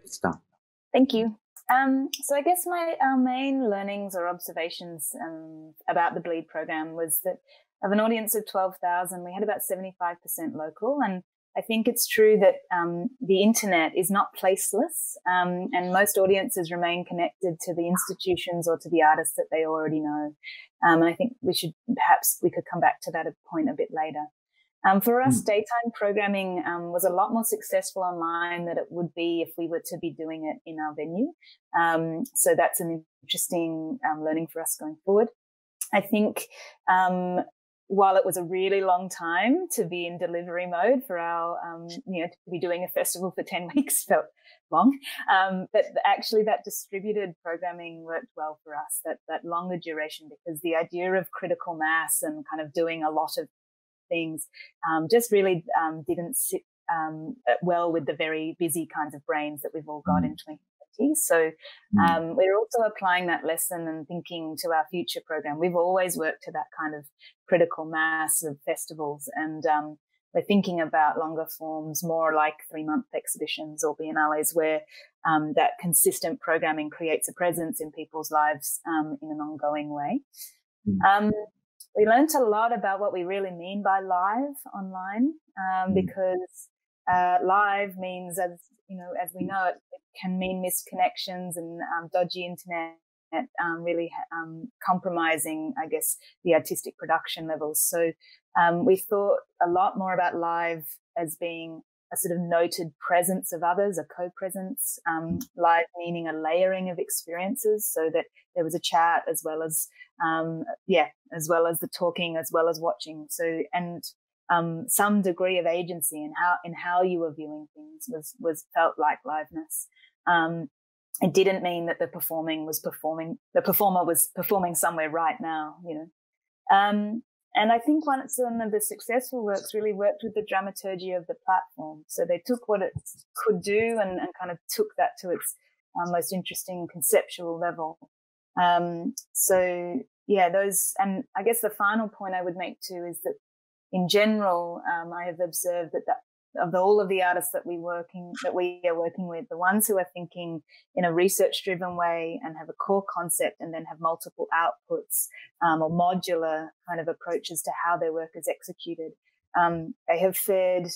It's done. Thank you. So I guess our main learnings or observations about the Bleed program was that of an audience of 12,000, we had about 75% local. And I think it's true that the internet is not placeless, and most audiences remain connected to the institutions or to the artists that they already know. And I think we could come back to that point a bit later. For us, daytime programming was a lot more successful online than it would be if we were to be doing it in our venue. So that's an interesting learning for us going forward. I think while it was a really long time to be in delivery mode for our, to be doing a festival for 10 weeks felt long, but actually that distributed programming worked well for us, that longer duration, because the idea of critical mass and kind of doing a lot of things just really didn't sit well with the very busy kinds of brains that we've all got in 2020. So we're also applying that lesson and thinking to our future program. We've always worked to that kind of critical mass of festivals, and we're thinking about longer forms, more like 3-month exhibitions or biennales, where that consistent programming creates a presence in people's lives in an ongoing way. we learned a lot about what we really mean by live online, because live means, as you know, as we know, it can mean misconnections and dodgy internet, really compromising, I guess, the artistic production levels. So we thought a lot more about live as being a sort of noted presence of others, a co-presence, live meaning a layering of experiences, so that there was a chat as well as the talking, as well as watching. So, and some degree of agency in how you were viewing things was felt like liveness. It didn't mean that the performer was performing somewhere right now, you know. And I think one of the successful works really worked with the dramaturgy of the platform. So they took what it could do and kind of took that to its most interesting conceptual level. So yeah, those, and I guess the final point I would make too is that in general, I have observed that of all of the artists that we are working with, the ones who are thinking in a research-driven way and have a core concept and then have multiple outputs, or modular kind of approaches to how their work is executed, they have fared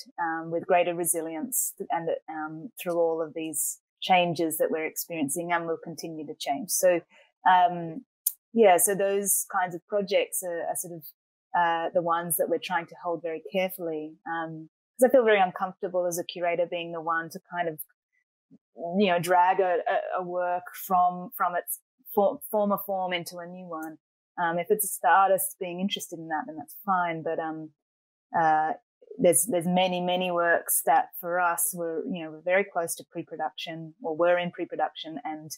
with greater resilience and through all of these changes that we're experiencing and will continue to change. So, so those kinds of projects are sort of the ones that we're trying to hold very carefully. Because I feel very uncomfortable as a curator being the one to kind of, you know, drag a work from its former form into a new one. If it's the artist being interested in that, then that's fine. But there's many works that for us we're very close to pre-production, or we're in pre-production, and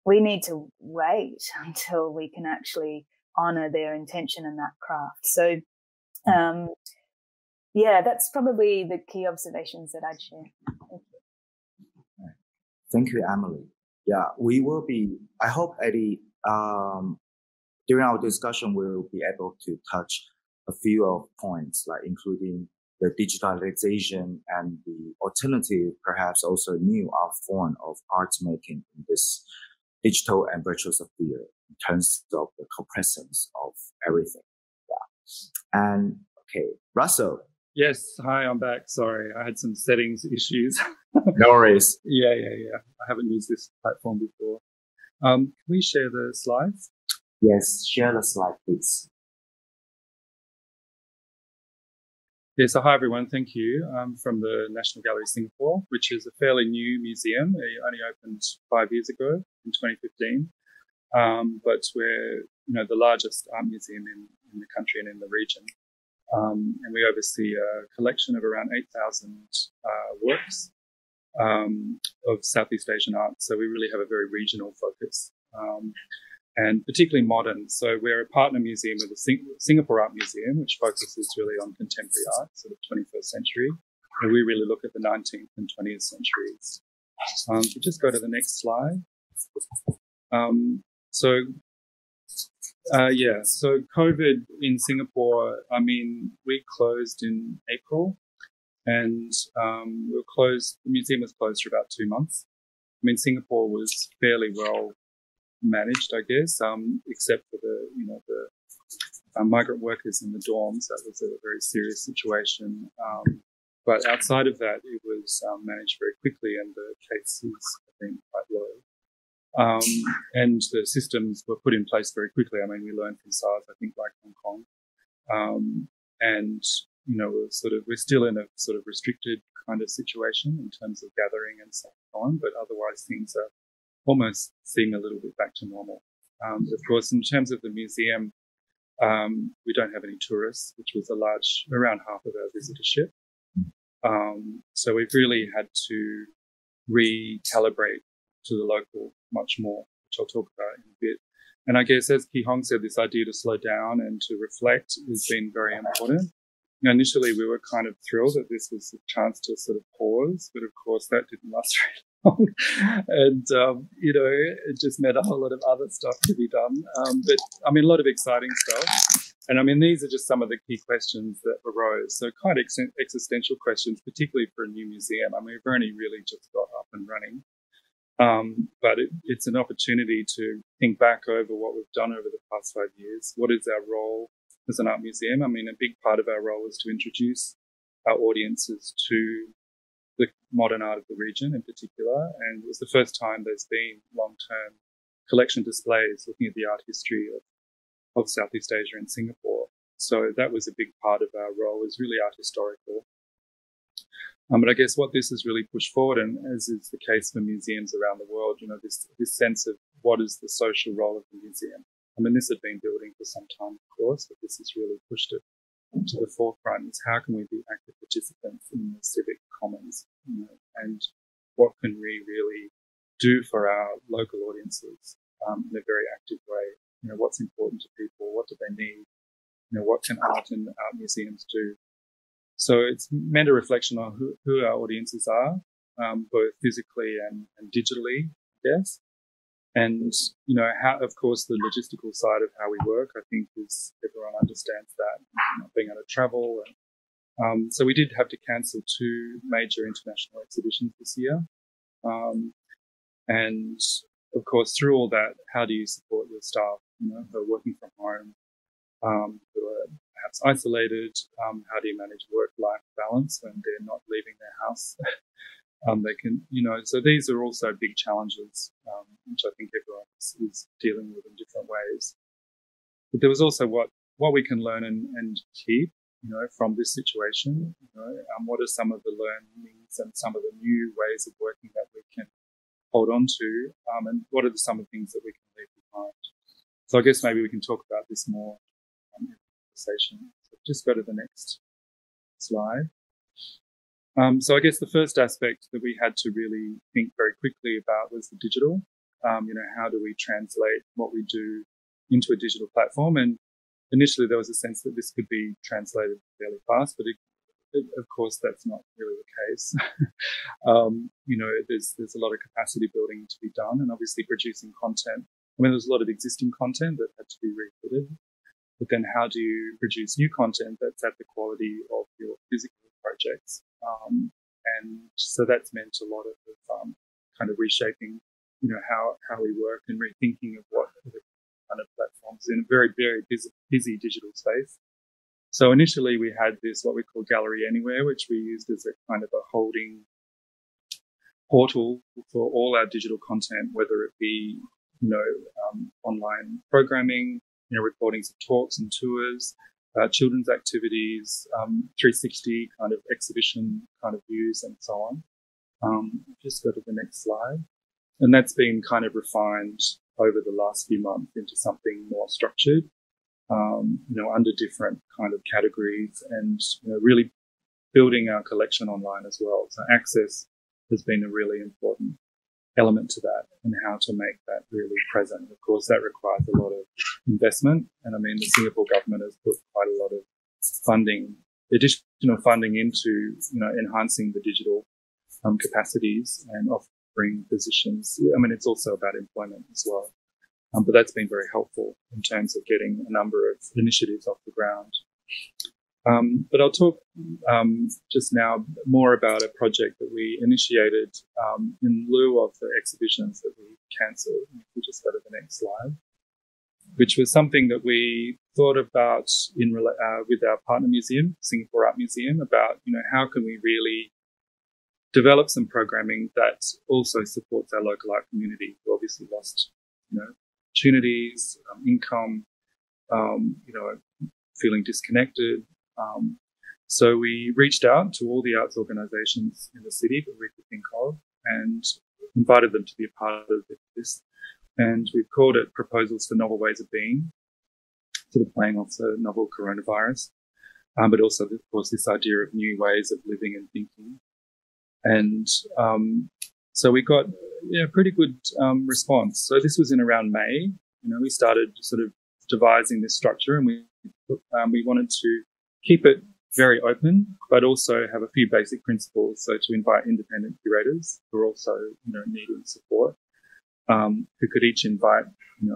we need to wait until we can actually honor their intention in that craft. So. Yeah, that's probably the key observations that I'd share. Thank you. Thank you, Emily. Yeah, we will be, I hope, Eddie, during our discussion, we'll be able to touch a few of points, like including the digitalization and the alternative, perhaps also new art form of art making in this digital and virtual sphere in terms of the co-presence of everything. Yeah. And okay, Russell. Yes, hi, I'm back. Sorry, I had some settings issues. No worries. Yeah. I haven't used this platform before. Can we share the slides? Yes, share the slide, please. Yeah, so hi everyone, thank you. I'm from the National Gallery Singapore, which is a fairly new museum. It only opened 5 years ago in 2015. But we're, the largest art museum in the country and in the region. And we oversee a collection of around 8,000 works of Southeast Asian art. So we really have a very regional focus, and particularly modern. So we're a partner museum with the Singapore Art Museum, which focuses really on contemporary art, sort of 21st century. And we really look at the 19th and 20th centuries. So just go to the next slide. So COVID in Singapore, we closed in April, and the museum was closed for about 2 months. Singapore was fairly well managed, I guess, except for the migrant workers in the dorms. That was a very serious situation. But outside of that, it was managed very quickly, and the cases have been quite low. And the systems were put in place very quickly. We learned from SARS, I think, like Hong Kong. We're still in a sort of restricted kind of situation in terms of gathering and so on, but otherwise things are almost seem a little bit back to normal. Of course, in terms of the museum, we don't have any tourists, which was around half of our visitorship. So we've really had to recalibrate to the local much more, which I'll talk about in a bit. And I guess, as Ki Hong said, this idea to slow down and to reflect has been very important. Initially, we were kind of thrilled that this was a chance to sort of pause, but of course that didn't last very long. And, it just meant a whole lot of other stuff to be done. But a lot of exciting stuff. And these are just some of the key questions that arose. So kind of existential questions, particularly for a new museum. We've only really just got up and running. But it's an opportunity to think back over what we've done over the past 5 years. What is our role? as an art museum. I mean, a big part of our role is to introduce our audiences to the modern art of the region in particular. And it was the first time there's been long-term collection displays looking at the art history of Southeast Asia and Singapore. So that was a big part of our role, is really art historical. But I guess what this has really pushed forward, and as is the case for museums around the world, this sense of what is the social role of the museum. I mean, this had been building for some time, of course, but this has really pushed it to the forefront, is how can we be active participants in the civic commons, and what can we really do for our local audiences in a very active way. What's important to people, what do they need, what can art and art museums do. So it's meant a reflection on who our audiences are, both physically and digitally, I guess. And, how, of course, the logistical side of how we work, I think everyone understands that, not being able to travel. And, so we did have to cancel 2 major international exhibitions this year. And of course, through all that, how do you support your staff, who are working from home, who are perhaps isolated? How do you manage work-life balance when they're not leaving their house? They can, so these are also big challenges, which I think everyone is dealing with in different ways. But there was also what we can learn and keep, from this situation. What are some of the learnings and some of the new ways of working that we can hold on to, and what are some of the things that we can leave behind? So I guess maybe we can talk about this more in the conversation. So just go to the next slide. So I guess the first aspect that we had to really think very quickly about was the digital. How do we translate what we do into a digital platform? And initially there was a sense that this could be translated fairly fast, but of course that's not really the case. There's a lot of capacity building to be done, and obviously producing content. I mean, there's a lot of existing content that had to be refitted, but then how do you produce new content that's at the quality of your physical projects? And so that's meant a lot of kind of reshaping, how we work and rethinking of what the kind of platforms in a very, very busy digital space. So initially we had this, what we call Gallery Anywhere, which we used as a kind of a holding portal for all our digital content, whether it be, online programming, recordings of talks and tours, children's activities, 360 kind of exhibition kind of views and so on. Just go to the next slide. And that's been kind of refined over the last few months into something more structured, under different kind of categories, and, really building our collection online as well. So access has been a really important element to that, and how to make that really present. Of course, that requires a lot of investment. And I mean, the Singapore government has put quite a lot of funding, additional funding into, enhancing the digital capacities and offering positions. I mean, it's also about employment as well. But that's been very helpful in terms of getting a number of initiatives off the ground. But I'll talk just now more about a project that we initiated in lieu of the exhibitions that we cancelled. If we just go to the next slide, which was something that we thought about with our partner museum, Singapore Art Museum, about, how can we really develop some programming that also supports our local art community, who obviously lost, opportunities, income, feeling disconnected. So we reached out to all the arts organisations in the city that we could think of and invited them to be a part of this. And we've called it Proposals for Novel Ways of Being, sort of playing off the novel coronavirus, but also, of course, this idea of new ways of living and thinking. And so we got pretty good response. So this was in around May. We started sort of devising this structure, and we wanted to keep it very open, but also have a few basic principles. So to invite independent curators who are also, needing support, who could each invite,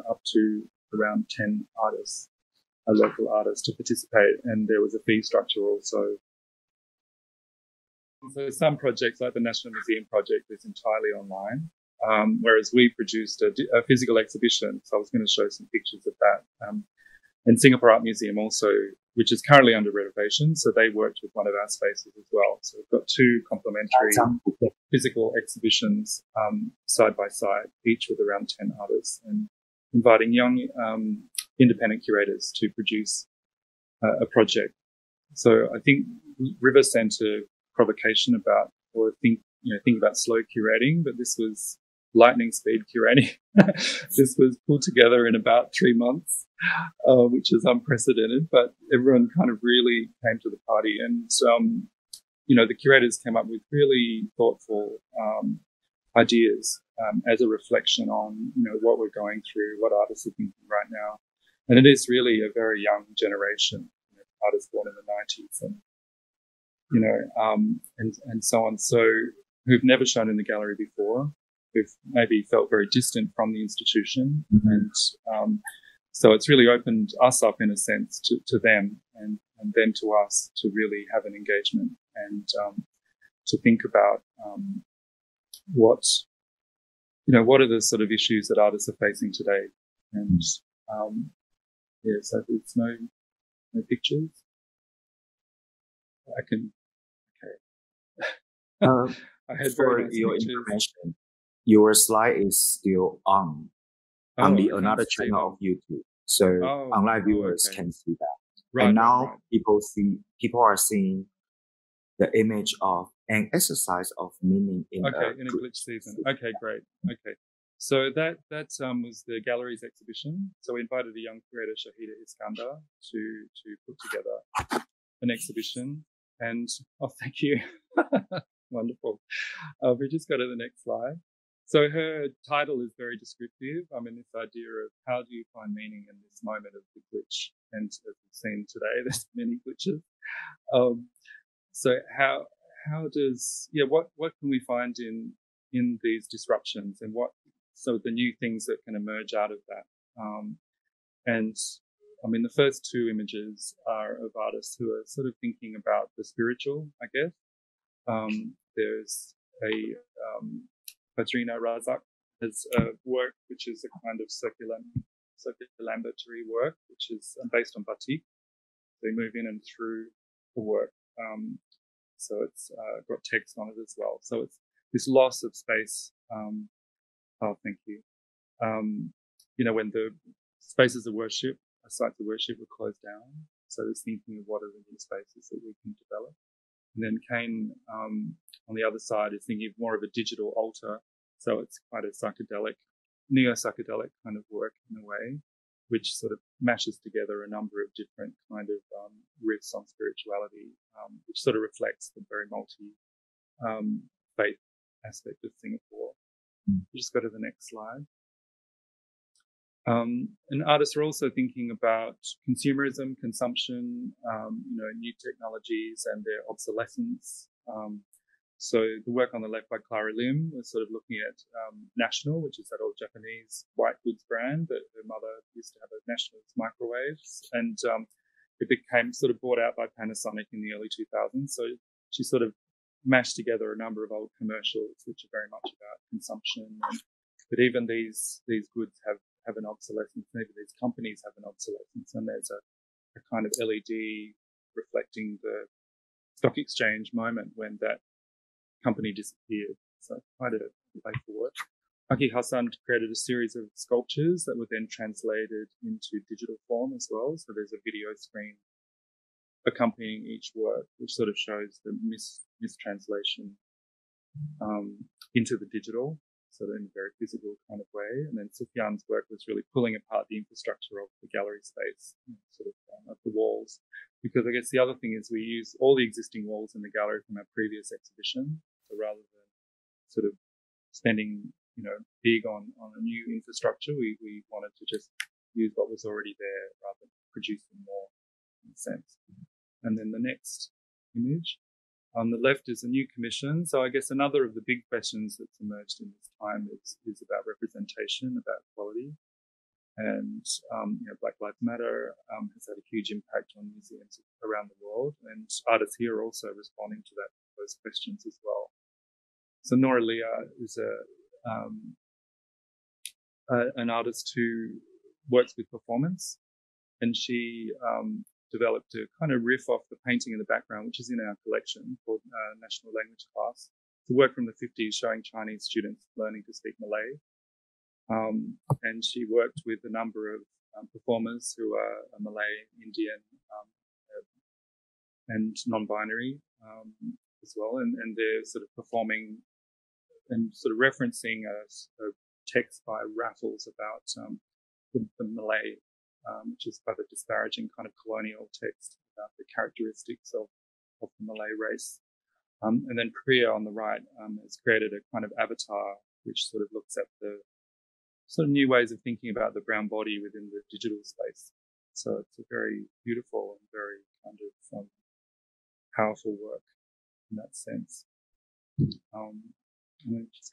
up to around 10 artists, local artists, to participate. And there was a fee structure also. So some projects, like the National Museum project, is entirely online, whereas we produced a physical exhibition. So I was going to show some pictures of that. And Singapore Art Museum also, which is currently under renovation, so they worked with one of our spaces as well. So we've got two complementary physical exhibitions side by side, each with around 10 artists, and inviting young independent curators to produce a project. So I think River sent a provocation about, or think about slow curating, but this was lightning speed curating. This was pulled together in about 3 months, which is unprecedented, but everyone kind of really came to the party. And, the curators came up with really thoughtful ideas as a reflection on, what we're going through, what artists are thinking right now. And it is really a very young generation, artists born in the 90s and so on. So who've never shown in the gallery before, who've maybe felt very distant from the institution. And so it's really opened us up in a sense to them and then to us to really have an engagement and to think about what are the sort of issues that artists are facing today. And so there's no pictures. I can, okay. I had for very nice your pictures. information, your slide is still on another channel of YouTube. So online viewers can see that. Right, and now right. people are seeing the image of an exercise of meaning in a glitch season. Okay, great. Okay. So that was the gallery's exhibition. So we invited a young curator, Shahida Iskandar, to put together an exhibition. And thank you. Wonderful. We just go to the next slide. So her title is very descriptive. I mean, this idea of how do you find meaning in this moment of the glitch? And as we've seen today, there's many glitches. So how does, what can we find in these disruptions, and so the new things that can emerge out of that? And I mean, the first two images are of artists who are sort of thinking about the spiritual, I guess. There's a Badrina Razak has a work which is a kind of circulambulatory work, which is based on batik. They move in and through the work. So it's got text on it as well. So it's this loss of space. Thank you. When the spaces of worship, sites of worship were closed down. So there's thinking of what are the new spaces that we can develop. And then Kane, on the other side, is thinking of more of a digital altar. So it's quite a psychedelic, neo-psychedelic kind of work in a way, which sort of mashes together a number of different kind of riffs on spirituality, which sort of reflects the very multi-faith aspect of Singapore. Just go to the next slide. And artists are also thinking about consumerism, consumption, new technologies and their obsolescence. So the work on the left by Clara Lim was sort of looking at National, which is that old Japanese white goods brand that her mother used to have at National's microwaves. And it became sort of bought out by Panasonic in the early 2000s. So she sort of mashed together a number of old commercials, which are very much about consumption. But even these goods have an obsolescence. Even these companies have an obsolescence. And there's a kind of LED reflecting the stock exchange moment when that company disappeared. So quite a playful work. Aki Hassan created a series of sculptures that were then translated into digital form as well. So there's a video screen accompanying each work, which sort of shows the mistranslation into the digital, so in a very physical kind of way. And then Sufyan's work was really pulling apart the infrastructure of the gallery space, sort of the walls. Because I guess the other thing is we use all the existing walls in the gallery from our previous exhibition. So rather than sort of spending, big on a new infrastructure, we wanted to just use what was already there rather than producing more, in a sense. And then the next image. On the left is a new commission. So I guess another of the big questions that's emerged in this time is about representation, about equality. And, Black Lives Matter has had a huge impact on museums around the world. And artists here are also responding to those questions as well. So Nora Leah is an artist who works with performance. and she developed a kind of riff off the painting in the background, which is in our collection called National Language Class. It's a work from the 50s showing Chinese students learning to speak Malay. And she worked with a number of performers who are Malay, Indian, and non-binary as well. And they're sort of performing and sort of referencing a text by Raffles about the Malay, which is quite a disparaging kind of colonial text about the characteristics of the Malay race. And then Priya on the right has created a kind of avatar which sort of looks at the sort of new ways of thinking about the brown body within the digital space. So it's a very beautiful and very kind of powerful work in that sense. And then just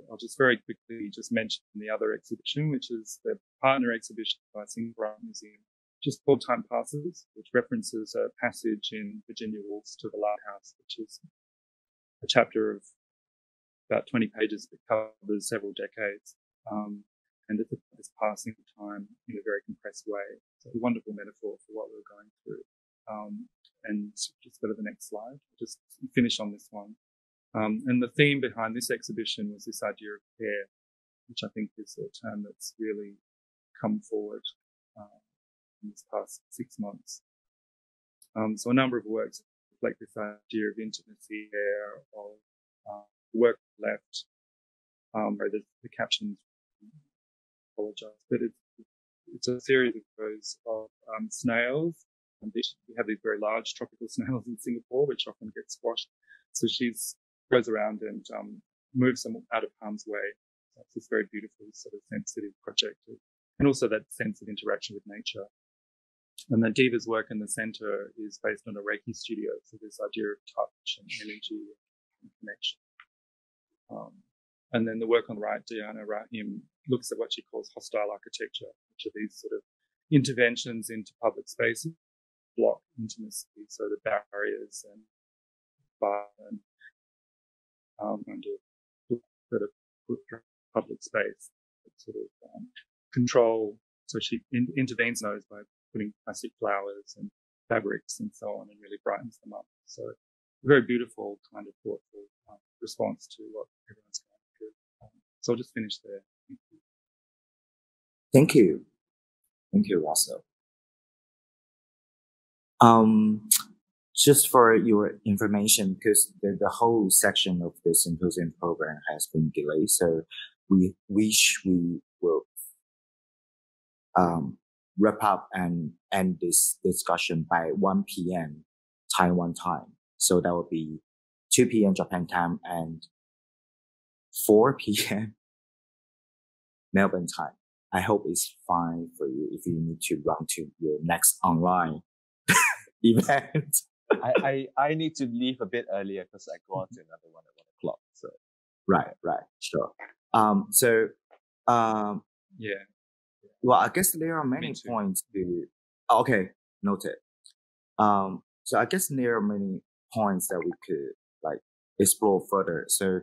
I'll just very quickly just mention the other exhibition, which is the partner exhibition by Singapore Art Museum, just called Time Passes, which references a passage in Virginia Woolf's To the Lighthouse, which is a chapter of about 20 pages that covers several decades. And it's this passing of time in a very compressed way. So a wonderful metaphor for what we're going through. And just go to the next slide. Just finish on this one. And the theme behind this exhibition was this idea of care, which I think is a term that's really come forward in this past 6 months. So a number of works reflect this idea of intimacy, care, of work left, where the captions apologize, but it's a series of those of snails. And we have these very large tropical snails in Singapore, which often get squashed. So she goes around and moves them out of harm's way. So it's this very beautiful, sort of sensitive project, and also that sense of interaction with nature. And then Diva's work in the center is based on a Reiki studio, so this idea of touch and energy and connection. And then the work on the right, Diana Rahim, looks at what she calls hostile architecture, which are these sort of interventions into public spaces, block intimacy, so the barriers and that are put through public space, sort of control. So she intervenes those by putting plastic flowers and fabrics and so on, and really brightens them up. So a very beautiful, kind of thoughtful response to what everyone's going through. So I'll just finish there. Thank you. Thank you, Russell. Just for your information, because the whole section of the symposium program has been delayed, so we wish we will wrap up and end this discussion by 1 p.m. Taiwan time. So that will be 2 p.m. Japan time and 4 p.m. Melbourne time. I hope it's fine for you if you need to run to your next online event. I need to leave a bit earlier because I go on to another one at 1 o'clock. So right, sure. Yeah. Well, I guess there are many points to. Okay, noted. So I guess there are many points that we could explore further. So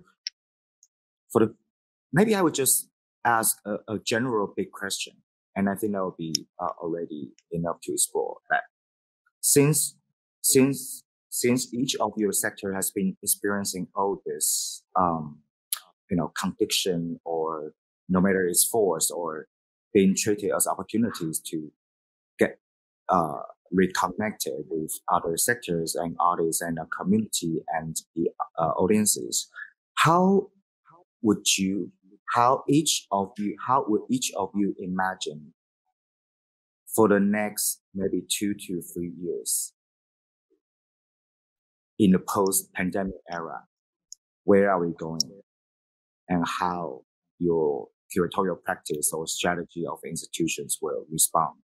maybe I would just ask a general big question, and I think that will be already enough to explore that. Since each of your sector has been experiencing all this, contradiction, or no matter it's force or being treated as opportunities to get reconnected with other sectors and artists and the community and the audiences, how would each of you imagine for the next maybe 2 to 3 years in the post-pandemic era? Where are we going, and how your curatorial practice or strategy of institutions will respond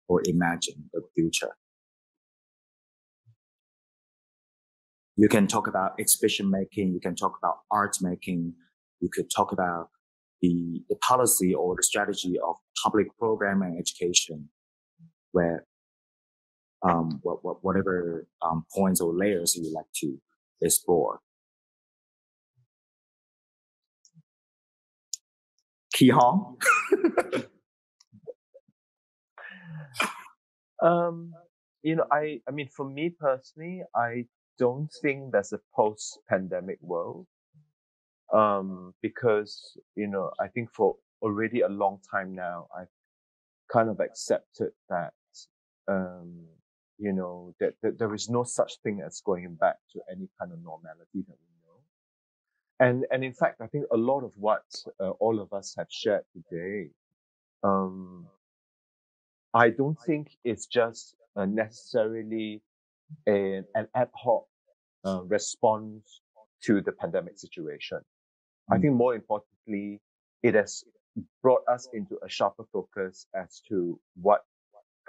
or imagine the future? You can talk about exhibition making, you can talk about art making, you could talk about the policy or the strategy of public program and education, where whatever points or layers you would like to explore. Ki Hong? I mean, for me personally, I don't think there's a post-pandemic world. Because, I think for already a long time now, I've kind of accepted that, that there is no such thing as going back to any kind of normality that we know. And in fact, I think a lot of what all of us have shared today, I don't think it's just necessarily an ad hoc response to the pandemic situation. I think more importantly, it has brought us into a sharper focus as to what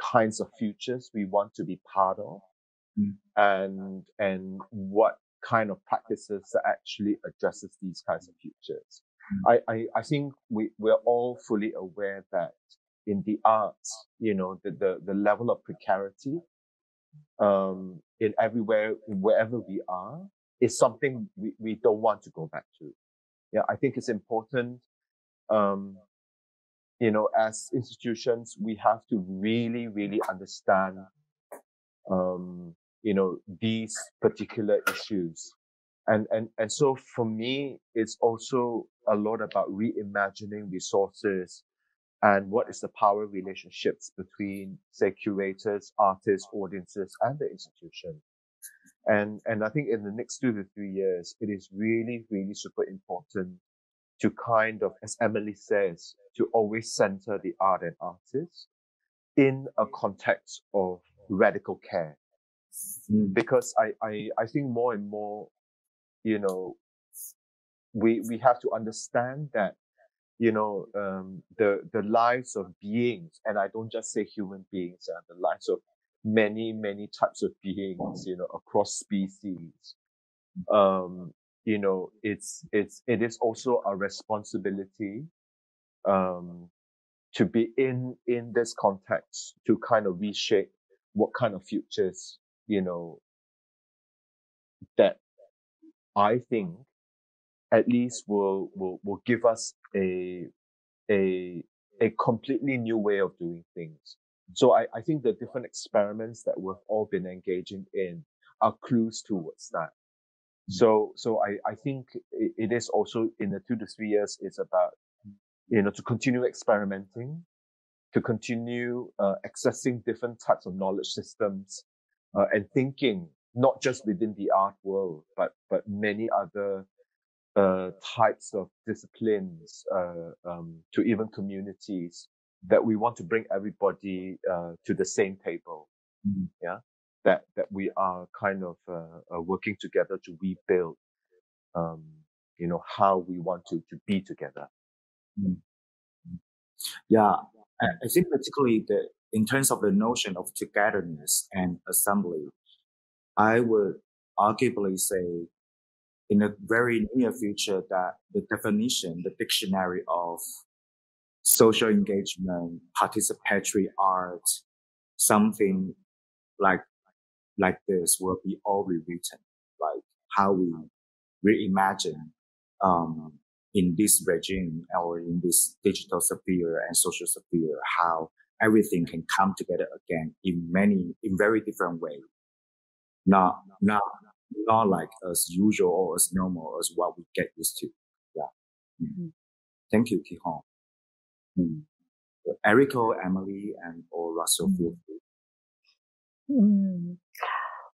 kinds of futures we want to be part of, and what kind of practices that actually addresses these kinds of futures. I think we're all fully aware that in the arts, the level of precarity in wherever we are, is something we don't want to go back to. Yeah, I think it's important, as institutions, we have to really, really understand, these particular issues. And so for me, it's also a lot about reimagining resources and what is the power relationships between, say, curators, artists, audiences, and the institution. And I think in the next 2 to 3 years, it is really, really super important to kind of, as Emily says, to always center the art and artists in a context of radical care. Because I think more and more, we have to understand that, the lives of beings, and I don't just say human beings, the lives of many, many types of beings, across species. It is also a responsibility, to be in this context, to kind of reshape what kind of futures, that I think at least will give us a completely new way of doing things. So I think the different experiments that we've all been engaging in are clues towards that. So I think it is also, in the 2 to 3 years, it's about, to continue experimenting, to continue accessing different types of knowledge systems, and thinking not just within the art world, but many other types of disciplines, to even communities, that we want to bring everybody to the same table. Yeah, that we are kind of working together to rebuild, how we want to be together. Yeah, I think particularly in terms of the notion of togetherness and assembly, I would arguably say, in the very near future, that the definition, the dictionary of social engagement, participatory art, something like this will be all rewritten, like how we reimagine in this regime or in this digital sphere and social sphere, how everything can come together again in very different ways. Not like as usual or as normal as what we get used to. Yeah. Thank you, Ki-hong. Erico, Emily, or Russell, feel free.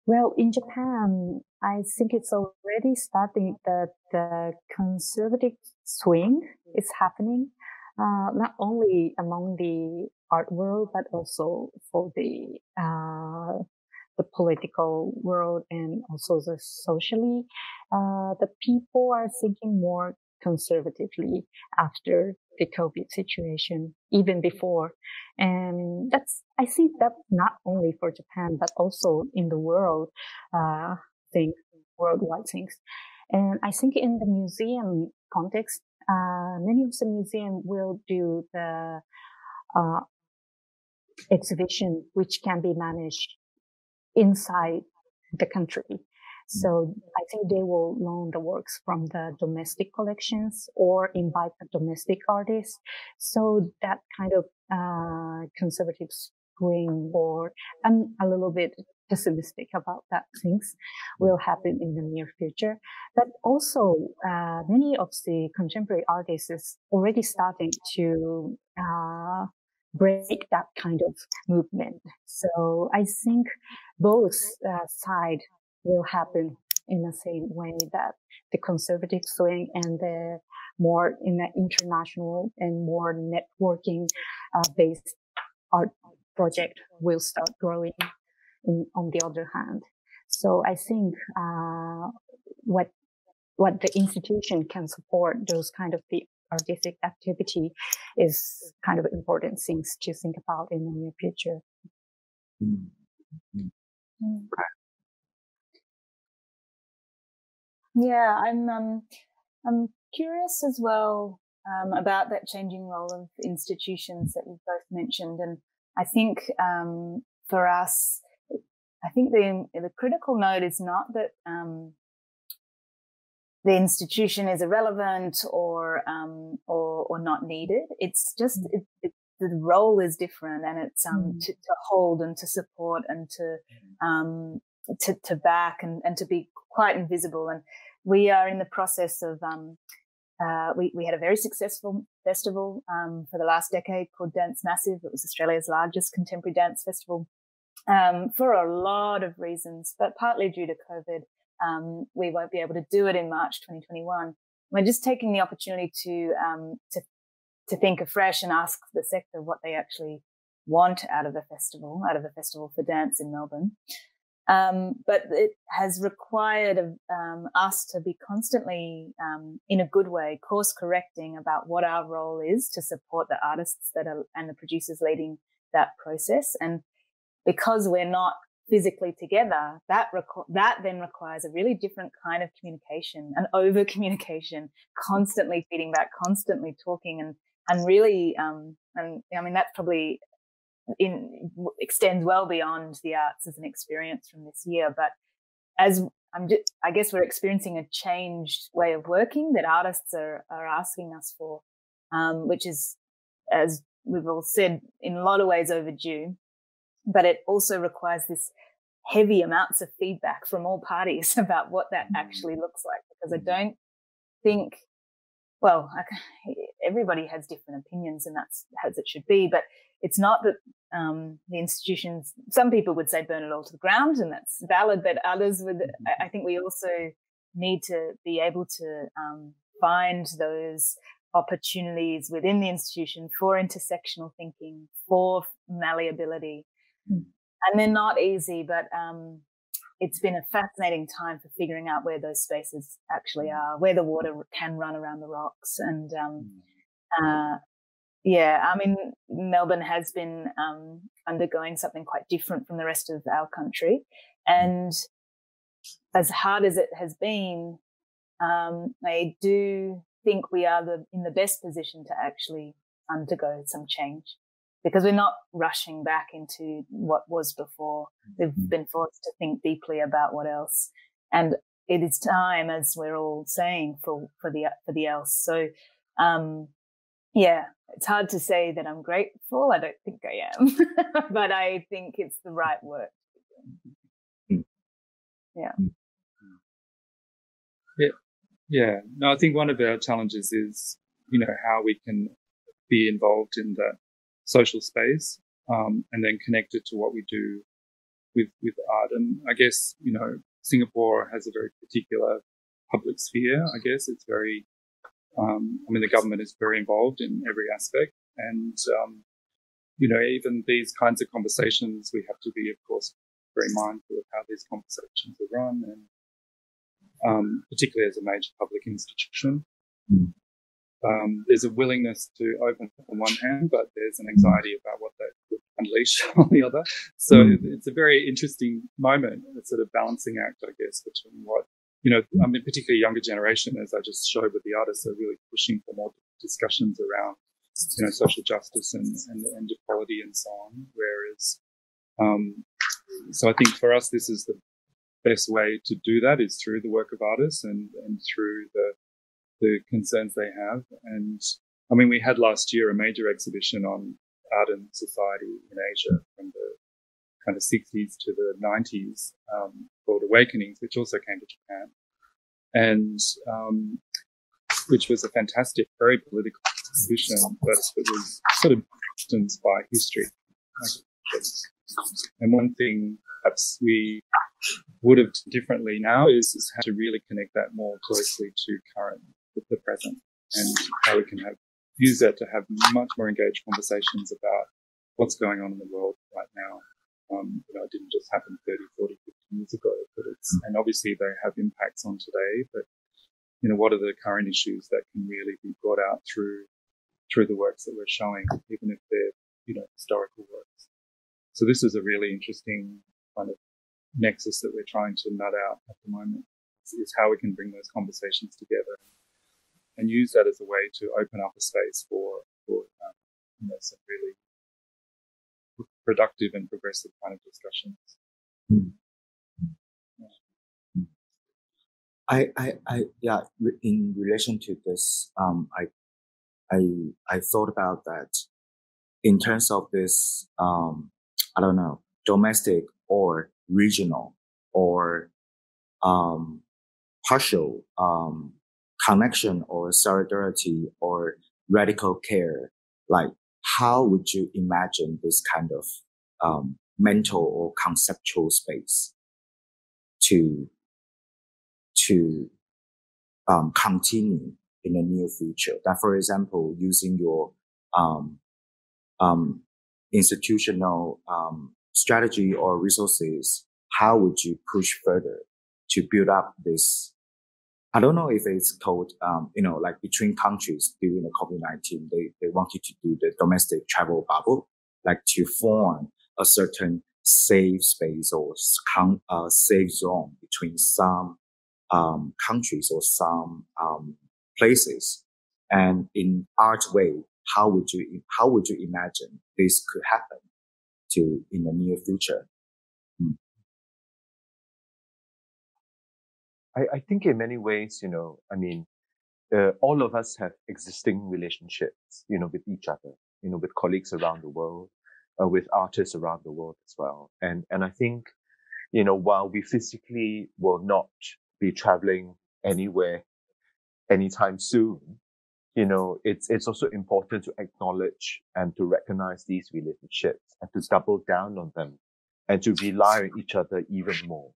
Well, in Japan, I think it's already starting that the conservative swing is happening, not only among the art world, but also for the political world and also the socially. The people are thinking more conservatively after the COVID situation, even before. And I think that's not only for Japan, but also in the world, worldwide things. And I think in the museum context, many of the museums will do the exhibition, which can be managed inside the country. So I think they will loan the works from the domestic collections or invite the domestic artists. So that kind of conservative going forward. I'm a little bit pessimistic about that things will happen in the near future. But also, many of the contemporary artists is already starting to break that kind of movement. So I think both sides will happen in the same way, that the conservative swing and the more in the international and more networking based art project will start growing on the other hand. So I think what the institution can support those kind of the artistic activity is kind of important things to think about in the near future. Yeah, I'm curious as well about that changing role of institutions that you've both mentioned, and I think for us, I think the critical note is not that the institution is irrelevant or not needed. It's just the role is different, and it's to hold and to support and to back and to be quite invisible. And we are in the process of we had a very successful festival for the last decade called Dance Massive. It was Australia's largest contemporary dance festival for a lot of reasons, but partly due to COVID. We won't be able to do it in March 2021. We're just taking the opportunity to think afresh and ask the sector what they actually want out of a festival for dance in Melbourne. But it has required us to be constantly, in a good way, course correcting about what our role is to support the artists and the producers leading that process. And because we're not physically together, that then requires a really different kind of communication, an over communication, constantly feeding back, constantly talking, and really, and I mean, that's probably extends well beyond the arts as an experience from this year. But I guess we're experiencing a changed way of working that artists are asking us for, which is, as we've all said, in a lot of ways overdue. But it also requires this heavy amounts of feedback from all parties about what that actually looks like, because I don't think, well, everybody has different opinions, and that's as it should be, but it's not that the institutions, some people would say burn it all to the ground, and that's valid, but others would, I think we also need to be able to find those opportunities within the institution for intersectional thinking, for malleability. And they're not easy, but it's been a fascinating time for figuring out where those spaces actually are, where the water can run around the rocks. And yeah, I mean, Melbourne has been undergoing something quite different from the rest of our country. And as hard as it has been, I do think we are in the best position to actually undergo some change, because we're not rushing back into what was before. We've been forced to think deeply about what else. And it is time, as we're all saying, for the else. So, yeah, it's hard to say that I'm grateful. I don't think I am, but I think it's the right work. Yeah. Yeah. No, I think one of our challenges is, how we can be involved in the social space, and then connect it to what we do with art. And I guess, Singapore has a very particular public sphere. I guess it's very, the government is very involved in every aspect. And, even these kinds of conversations, we have to be, of course, very mindful of how these conversations are run, and particularly as a major public institution. There's a willingness to open on one hand, but there's an anxiety about what that could unleash on the other. So it's a very interesting moment, a sort of balancing act, I guess, between what, particularly younger generation, as I just showed with the artists, are really pushing for more discussions around, social justice and equality and so on. Whereas, so I think for us, this is the best way to do that is through the work of artists and through the concerns they have. And we had last year a major exhibition on artisan society in Asia from the kind of 60s to the 90s, called Awakenings, which also came to Japan, and which was a fantastic, very political exhibition, but it was sort of distanced by history. And one thing perhaps we would have done differently now is how to really connect that more closely to the present, and how we can use that to have much more engaged conversations about what's going on in the world right now. It didn't just happen 30, 40, 50 years ago, but and obviously they have impacts on today, but what are the current issues that can really be brought out through the works that we're showing, even if they're, historical works. So this is a really interesting kind of nexus that we're trying to nut out at the moment, is how we can bring those conversations together and use that as a way to open up a space for some really productive and progressive kind of discussions. In relation to this, I thought about that in terms of this, domestic or regional or partial connection or solidarity or radical care. Like, how would you imagine this kind of mental or conceptual space to continue in the near future? That, for example, using your institutional strategy or resources, how would you push further to build up this? I don't know if it's called, like between countries during the COVID-19, they wanted to do the domestic travel bubble, like to form a certain safe space or safe zone between some countries or some places. And in art way, how would you imagine this could happen in the near future? I think in many ways, all of us have existing relationships, with each other, with colleagues around the world, with artists around the world as well. And I think, while we physically will not be traveling anywhere anytime soon, it's also important to acknowledge and to recognize these relationships and to double down on them and to rely on each other even more.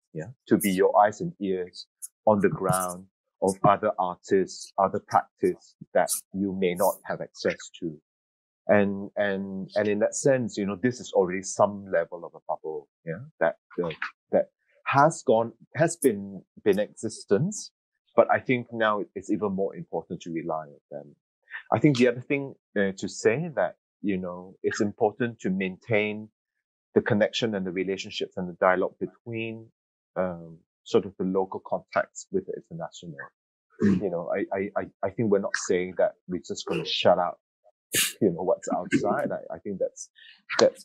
To be your eyes and ears on the ground of other artists, other practice that you may not have access to. And in that sense, this is already some level of a bubble, that has been in existence. But I think now it's even more important to rely on them. I think the other thing to say that, it's important to maintain the connection and the relationships and the dialogue between sort of the local contacts with the international. I think we're not saying that we're just going to shut out, what's outside. I think that's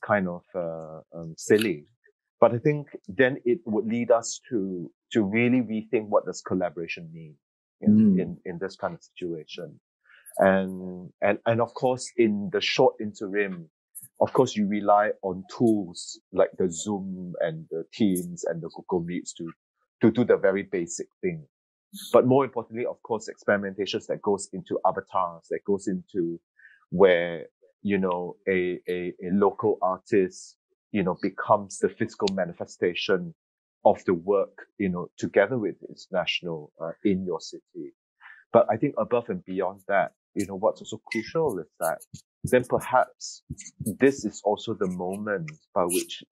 kind of silly. But I think then it would lead us to really rethink what does collaboration mean in this kind of situation. And of course, in the short interim, of course, you rely on tools like the Zoom and the Teams and the Google Meets to do the very basic thing. But more importantly, of course, experimentations that goes into avatars, that goes into where, a local artist, becomes the physical manifestation of the work, together with international in your city. But I think above and beyond that, what's also crucial is that then perhaps this is also the moment by which,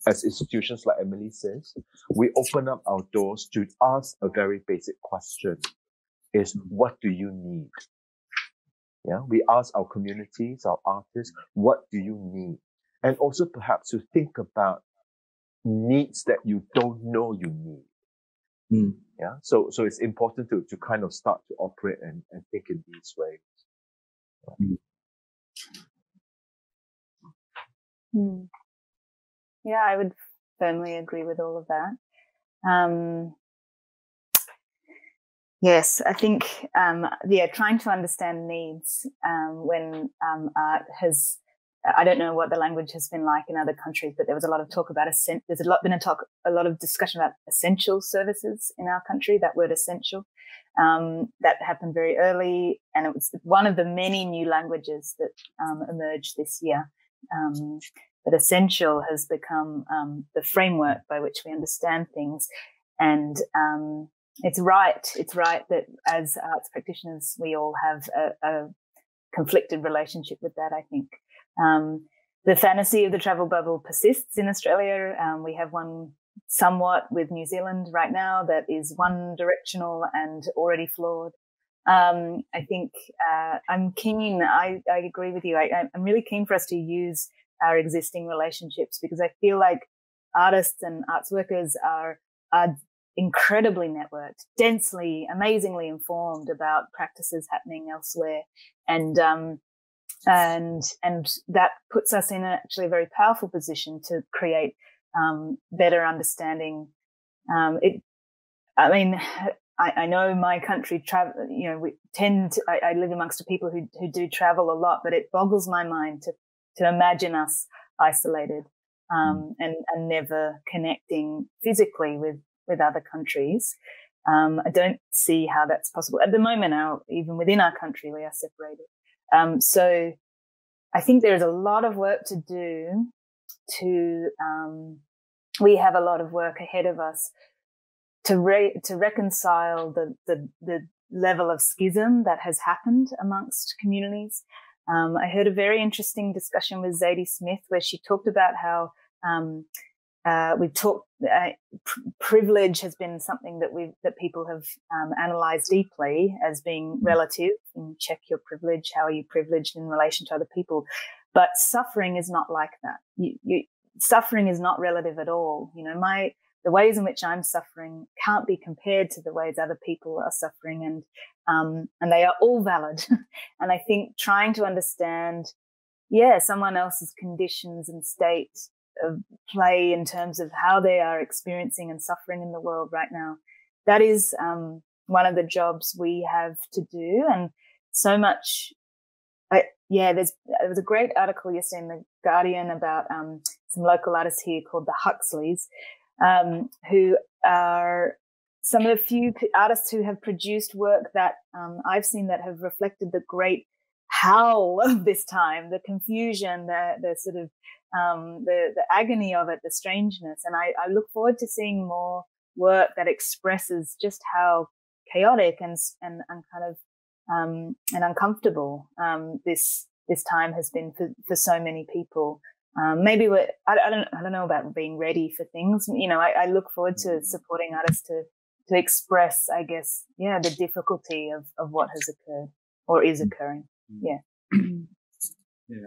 as institutions like Emily says, we open up our doors to ask a very basic question, is what do you need? We ask our communities, our artists, what do you need? And also perhaps to think about needs that you don't know you need. So it's important to kind of start to operate and think in these ways. Yeah, I would firmly agree with all of that. Yes, I think, trying to understand needs when art has I don't know what the language has been like in other countries, but there was a lot of talk about there's a lot of discussion about essential services in our country. That word essential, that happened very early, and it was one of the many new languages that emerged this year. But essential has become the framework by which we understand things, and it's right that as arts practitioners we all have a conflicted relationship with that, I think. The fantasy of the travel bubble persists in Australia. We have one somewhat with New Zealand right now that is one directional and already flawed. I think I'm keen. I agree with you. I'm really keen for us to use our existing relationships, because I feel like artists and arts workers are incredibly networked, densely, amazingly informed about practices happening elsewhere, and that puts us in actually a very powerful position to create better understanding. I know my country travel. I live amongst people who do travel a lot, but it boggles my mind to imagine us isolated and never connecting physically with other countries. I don't see how that's possible at the moment. Even within our country, we are separated. So I think there is a lot of work to do. We have a lot of work ahead of us to reconcile the level of schism that has happened amongst communities. I heard a very interesting discussion with Zadie Smith where she talked about how privilege has been something that people have analysed deeply as being relative. And check your privilege. How are you privileged in relation to other people? But suffering is not like that. Suffering is not relative at all. The ways in which I'm suffering can't be compared to the ways other people are suffering, and they are all valid. And I think trying to understand, someone else's conditions and state of play in terms of how they are experiencing and suffering in the world right now, that is one of the jobs we have to do. And so much. There was a great article yesterday in The Guardian about some local artists here called the Huxleys, who are some of the few artists who have produced work that I've seen that have reflected the great howl of this time, the confusion, the sort of the agony of it, the strangeness. And I look forward to seeing more work that expresses just how chaotic and kind of and uncomfortable this time has been for so many people. Maybe I don't know about being ready for things. I look forward to supporting artists to express, I guess, the difficulty of what has occurred or is occurring. Yeah. Yeah.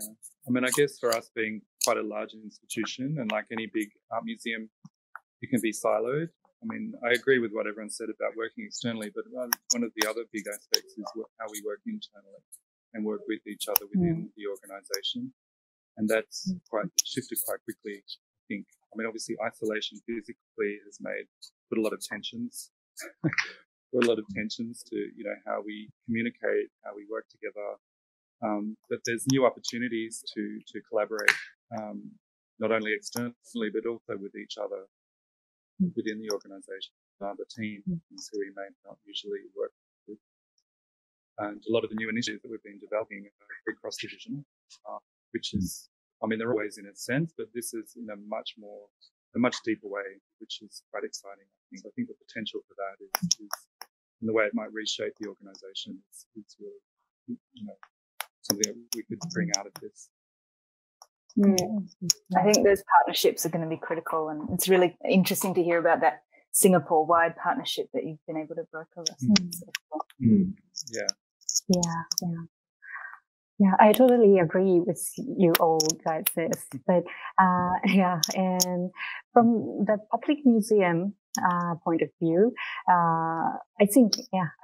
I guess for us being quite a large institution, and like any big art museum, it can be siloed. I agree with what everyone said about working externally, but one of the other big aspects is how we work internally and work with each other within the organisation. And that's shifted quite quickly, I think. Obviously isolation physically has put a lot of tensions, to, how we communicate, how we work together. But there's new opportunities to collaborate, not only externally, but also with each other within the organisation, the teams who we may not usually work with. And a lot of the new initiatives that we've been developing are very cross-divisional, which is, they're always in a sense, but this is in a much deeper way, which is quite exciting. I think the potential for that is in the way it might reshape the organisation is really, something that we could bring out of this. I think those partnerships are going to be critical, and it's really interesting to hear about that Singapore-wide partnership that you've been able to broker. Yeah, I totally agree with you all guys. But and from the public museum point of view, I think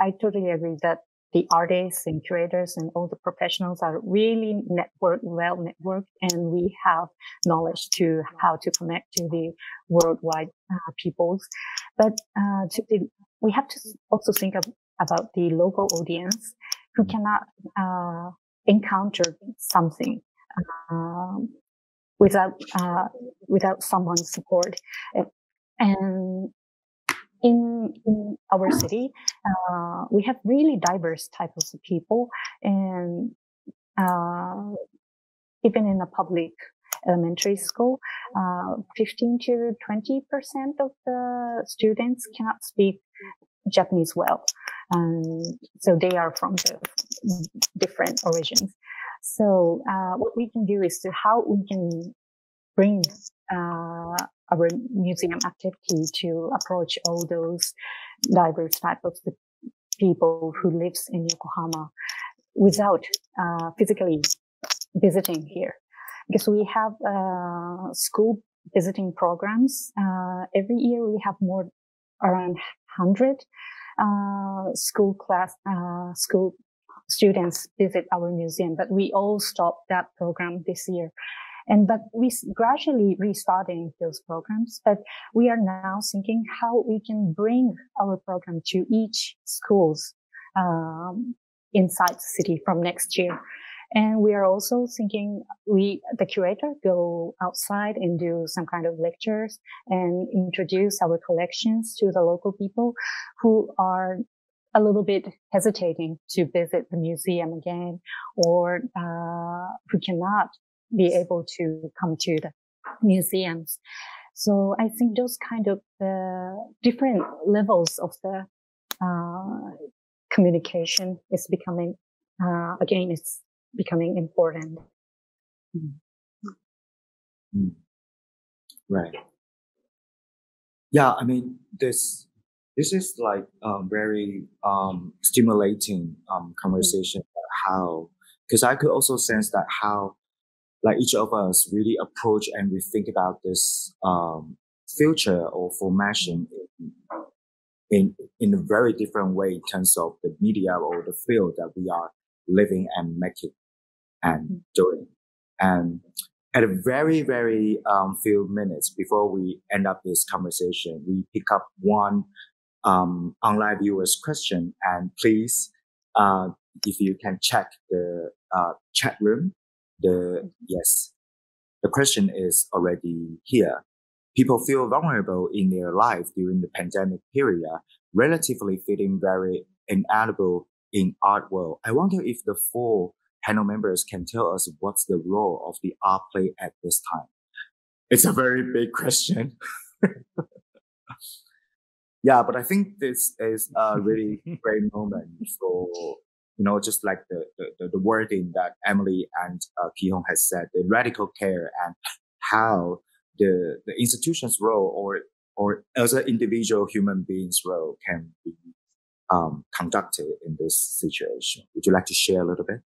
I totally agree that the artists and curators and all the professionals are really well networked, and we have knowledge to how to connect to the worldwide peoples. But we have to also think about the local audience who cannot encounter something without someone's support. And in our city, we have really diverse types of people, and even in a public elementary school, 15 to 20% of the students cannot speak Japanese well. So they are from the different origins. So what we can do is to how we can bring our museum activity to approach all those diverse types of people who lives in Yokohama without physically visiting here. Because we have school visiting programs. Every year we have around 100 school students visit our museum, but we all stopped that program this year. But we gradually restarting those programs, but we are now thinking how we can bring our program to each schools inside the city from next year. And we are also thinking the curator go outside and do some kind of lectures and introduce our collections to the local people who are a little bit hesitating to visit the museum again, or who cannot be able to come to the museums. So I think those kind of different levels of the communication is becoming, again, it's becoming important. Right. Yeah, I mean, this is like very stimulating conversation about how, because I could also sense that how like each of us really approach and we think about this future or formation in a very different way in terms of the media or the field that we are living and making and doing. And at a very, very few minutes before we end up this conversation, we pick up one online viewers question, and please, if you can check the chat room, the question is already here. People feel vulnerable in their life during the pandemic period, relatively feeling very inedible in art world. I wonder if the four panel members can tell us what's the role of the art play at this time. It's a very big question. Yeah, but I think this is a really great moment for, just like the wording that Emily and Ki-hong has said, the radical care and how the institution's role or as an individual human being's role can be conducted in this situation. Would you like to share a little bit?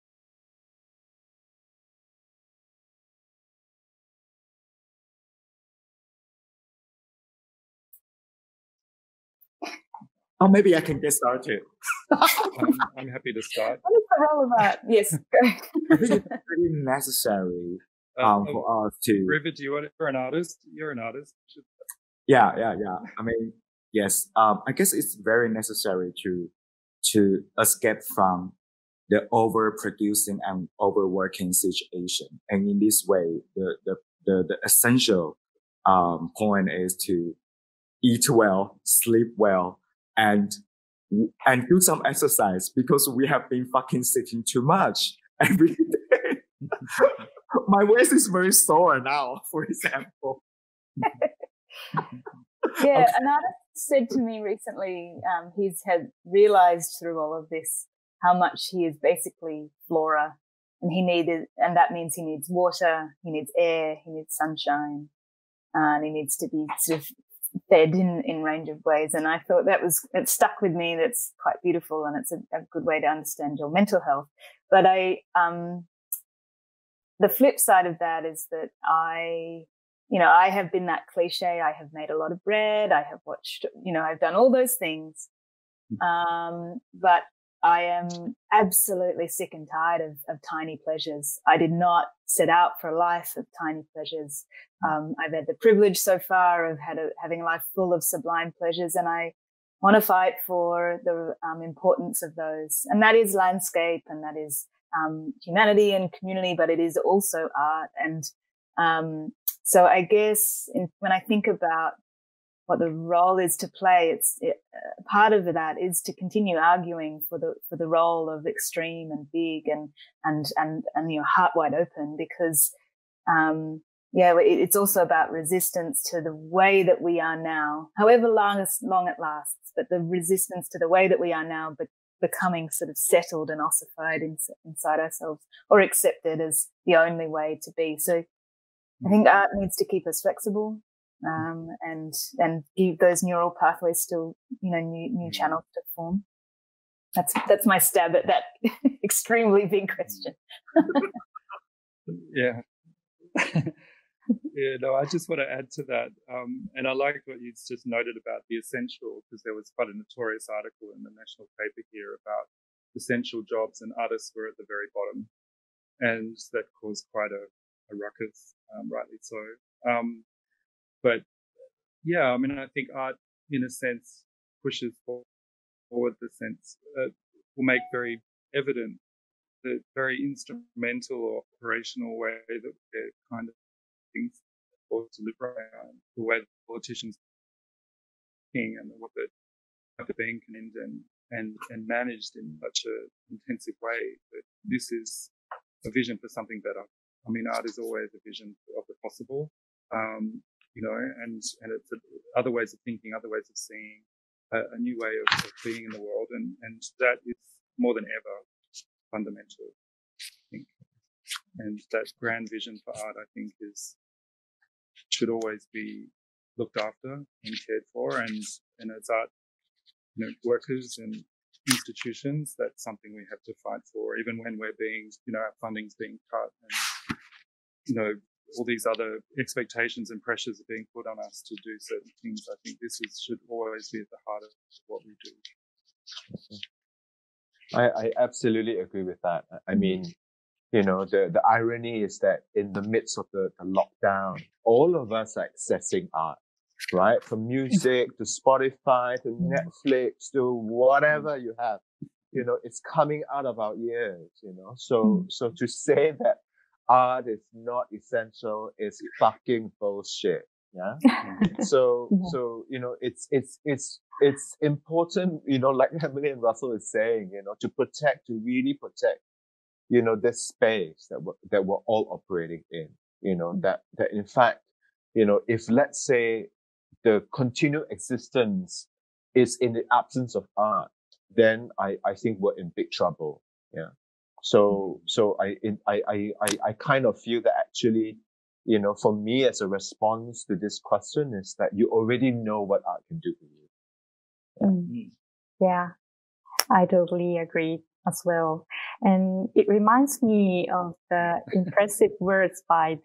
Oh, maybe I can get started. I'm happy to start. What is the role of that? Yes. I think it's pretty necessary for us to. River, you're an artist. You're an artist. Yeah. I mean, yes. I guess it's very necessary to escape from the overproducing and overworking situation. And in this way, the essential point is to eat well, sleep well, and do some exercise, because we have been fucking sitting too much every day. My voice is very sore now, for example. Yeah, an artist said to me recently, he's had realized through all of this how much he is basically flora, and that means he needs water, he needs air, he needs sunshine, and he needs to be sort of fed in range of ways. And I thought it stuck with me. That's quite beautiful, and it's a good way to understand your mental health. But the flip side of that is that I have been that cliche. I have made a lot of bread. I have watched, I've done all those things. But I am absolutely sick and tired of tiny pleasures. I did not set out for a life of tiny pleasures. I've had the privilege so far of having a life full of sublime pleasures, and I want to fight for the importance of those. And that is landscape, and that is humanity and community, but it is also art. And so I guess when I think about what the role is to play, part of that is to continue arguing for the role of extreme and big and heart wide open, because it's also about resistance to the way that we are now, however long it lasts, but the resistance to the way that we are now, but becoming sort of settled and ossified inside ourselves, or accepted as the only way to be. So I think art needs to keep us flexible, and give those neural pathways still, new channels to form. That's my stab at that extremely big question. Yeah. Yeah, no, I just want to add to that. And I like what you just noted about the essential, because there was quite a notorious article in the national paper here about essential jobs, and artists were at the very bottom. And that caused quite a ruckus, rightly so. But yeah, I mean, I think art, in a sense, pushes forward the sense, will make very evident the very instrumental or operational way that we're kind of things or to liberate the way the politicians think, and what the being can end and managed in such an intensive way that this is a vision for something better. I mean, art is always a vision of the possible, and it's other ways of thinking, other ways of seeing, a new way of being in the world, and that is more than ever fundamental, I think. And that grand vision for art, I think, should always be looked after and cared for, and as art, workers and institutions, that's something we have to fight for, even when we're being, our funding's being cut, and all these other expectations and pressures are being put on us to do certain things. I think this should always be at the heart of what we do. I absolutely agree with that. I mean, the irony is that in the midst of the lockdown, all of us are accessing art, right? From music to Spotify to Netflix to whatever you have, it's coming out of our ears, So to say that art is not essential is fucking bullshit. Yeah. So it's important, like Emily and Russell is saying, to really protect, this space that we're all operating in, that in fact, if let's say the continued existence is in the absence of art, then I think we're in big trouble. Yeah. So I kind of feel that actually, for me as a response to this question is that you already know what art can do for you. Yeah, I totally agree as well. And it reminds me of the impressive words by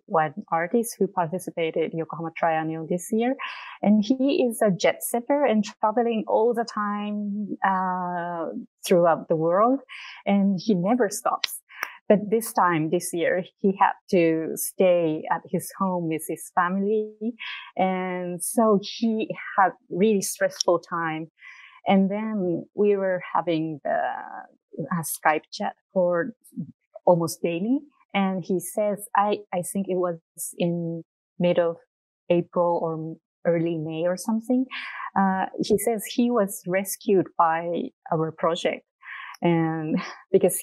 one artist who participated in Yokohama Triennial this year. And he is a jet setter and traveling all the time throughout the world, and he never stops. But this year, he had to stay at his home with his family. And so he had really stressful time. And then we were having a Skype chat for almost daily. And he says, I think it was in mid of April or early May or something. He says he was rescued by our project. And because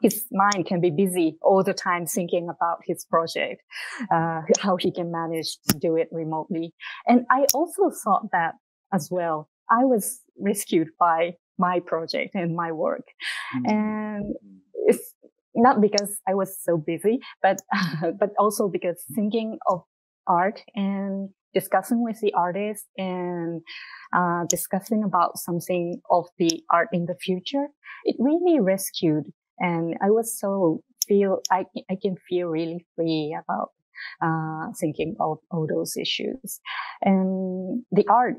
his mind can be busy all the time thinking about his project, how he can manage to do it remotely. And I also thought that as well. I was rescued by my project and my work. And it's not because I was so busy, but also because thinking of art and discussing with the artist and discussing about something of the art in the future, it really rescued. And I was I can feel really free about thinking of all those issues. And the art,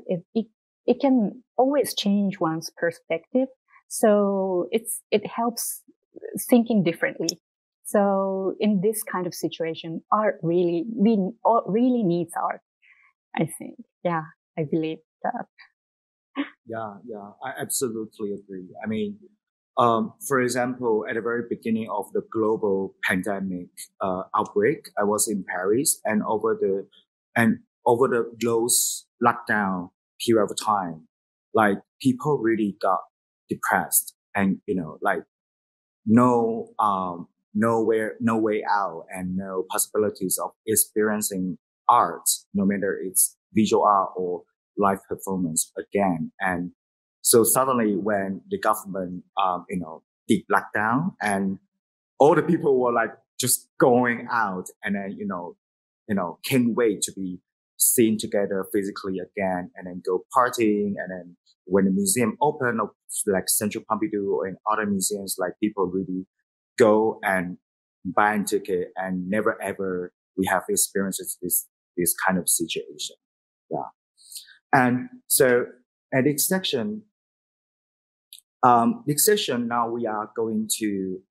it can always change one's perspective. So it helps thinking differently. So in this kind of situation, we really needs art, I think. Yeah, I believe that. Yeah, I absolutely agree. I mean, For example, at the very beginning of the global pandemic outbreak, I was in Paris, and over the close lockdown period of time, like people really got depressed, and like no way out, and no possibilities of experiencing art, no matter it's visual art or live performance again. And so suddenly when the government, did lockdown, and all the people were like just going out, and then, can't wait to be seen together physically again, and then go partying. And then when the museum opened, like Central Pompidou and other museums, like people really go and buy a ticket, and never ever we have experienced this kind of situation. Yeah. And so at this section, now we are going to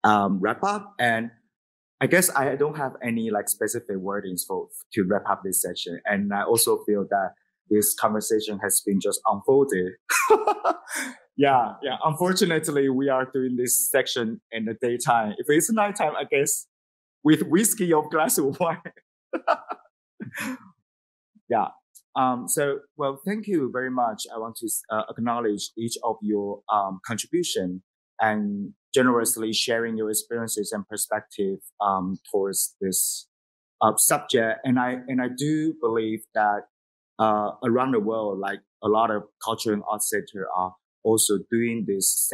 wrap up, and I guess I don't have any like specific wordings to wrap up this section. And I also feel that this conversation has been just unfolded. Yeah. Unfortunately, we are doing this section in the daytime. If it's nighttime, I guess with whiskey or glass of wine. Yeah. So, well, thank you very much. I want to acknowledge each of your contribution and generously sharing your experiences and perspective towards this subject. And I do believe that around the world, like a lot of culture and art sector are also doing this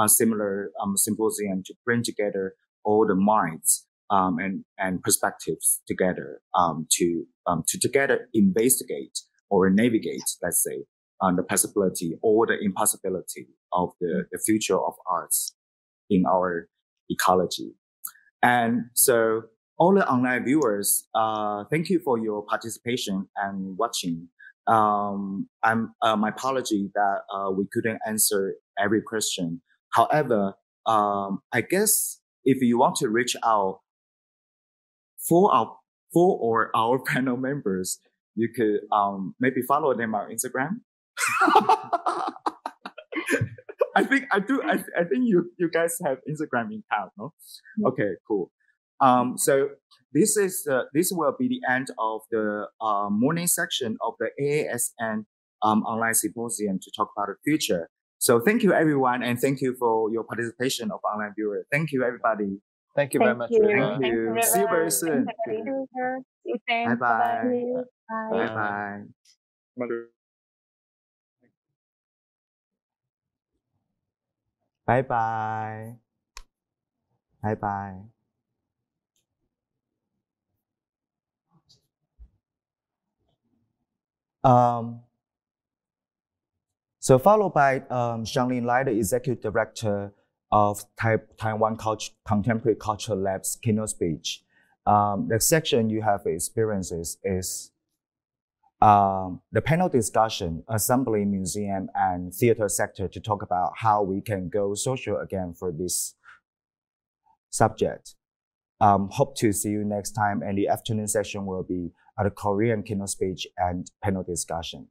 similar symposium to bring together all the minds and perspectives together to together investigate or navigate, let's say, the possibility or the impossibility of the future of arts in our ecology. And so all the online viewers, thank you for your participation and watching. My apology that we couldn't answer every question. However, I guess if you want to reach out for our panel members, you could maybe follow them on Instagram. I think I do. I think you guys have Instagram in town, no? Okay, cool. So this will be the end of the morning section of the AASN online symposium to talk about the future. So thank you, everyone, and thank you for your participation of online viewer. Thank you, everybody. Thank you very much. Thank you. See you very soon. Bye Bye-bye. bye. Bye-bye. Bye-bye. Bye-bye. So followed by Zhang Lai, the Executive Director of Taiwan Contemporary Cultural Lab's keynote speech. The section you have experiences is the panel discussion, assembly, museum, and theater sector to talk about how we can go social again for this subject. Hope to see you next time, and the afternoon session will be a Korean keynote speech and panel discussion.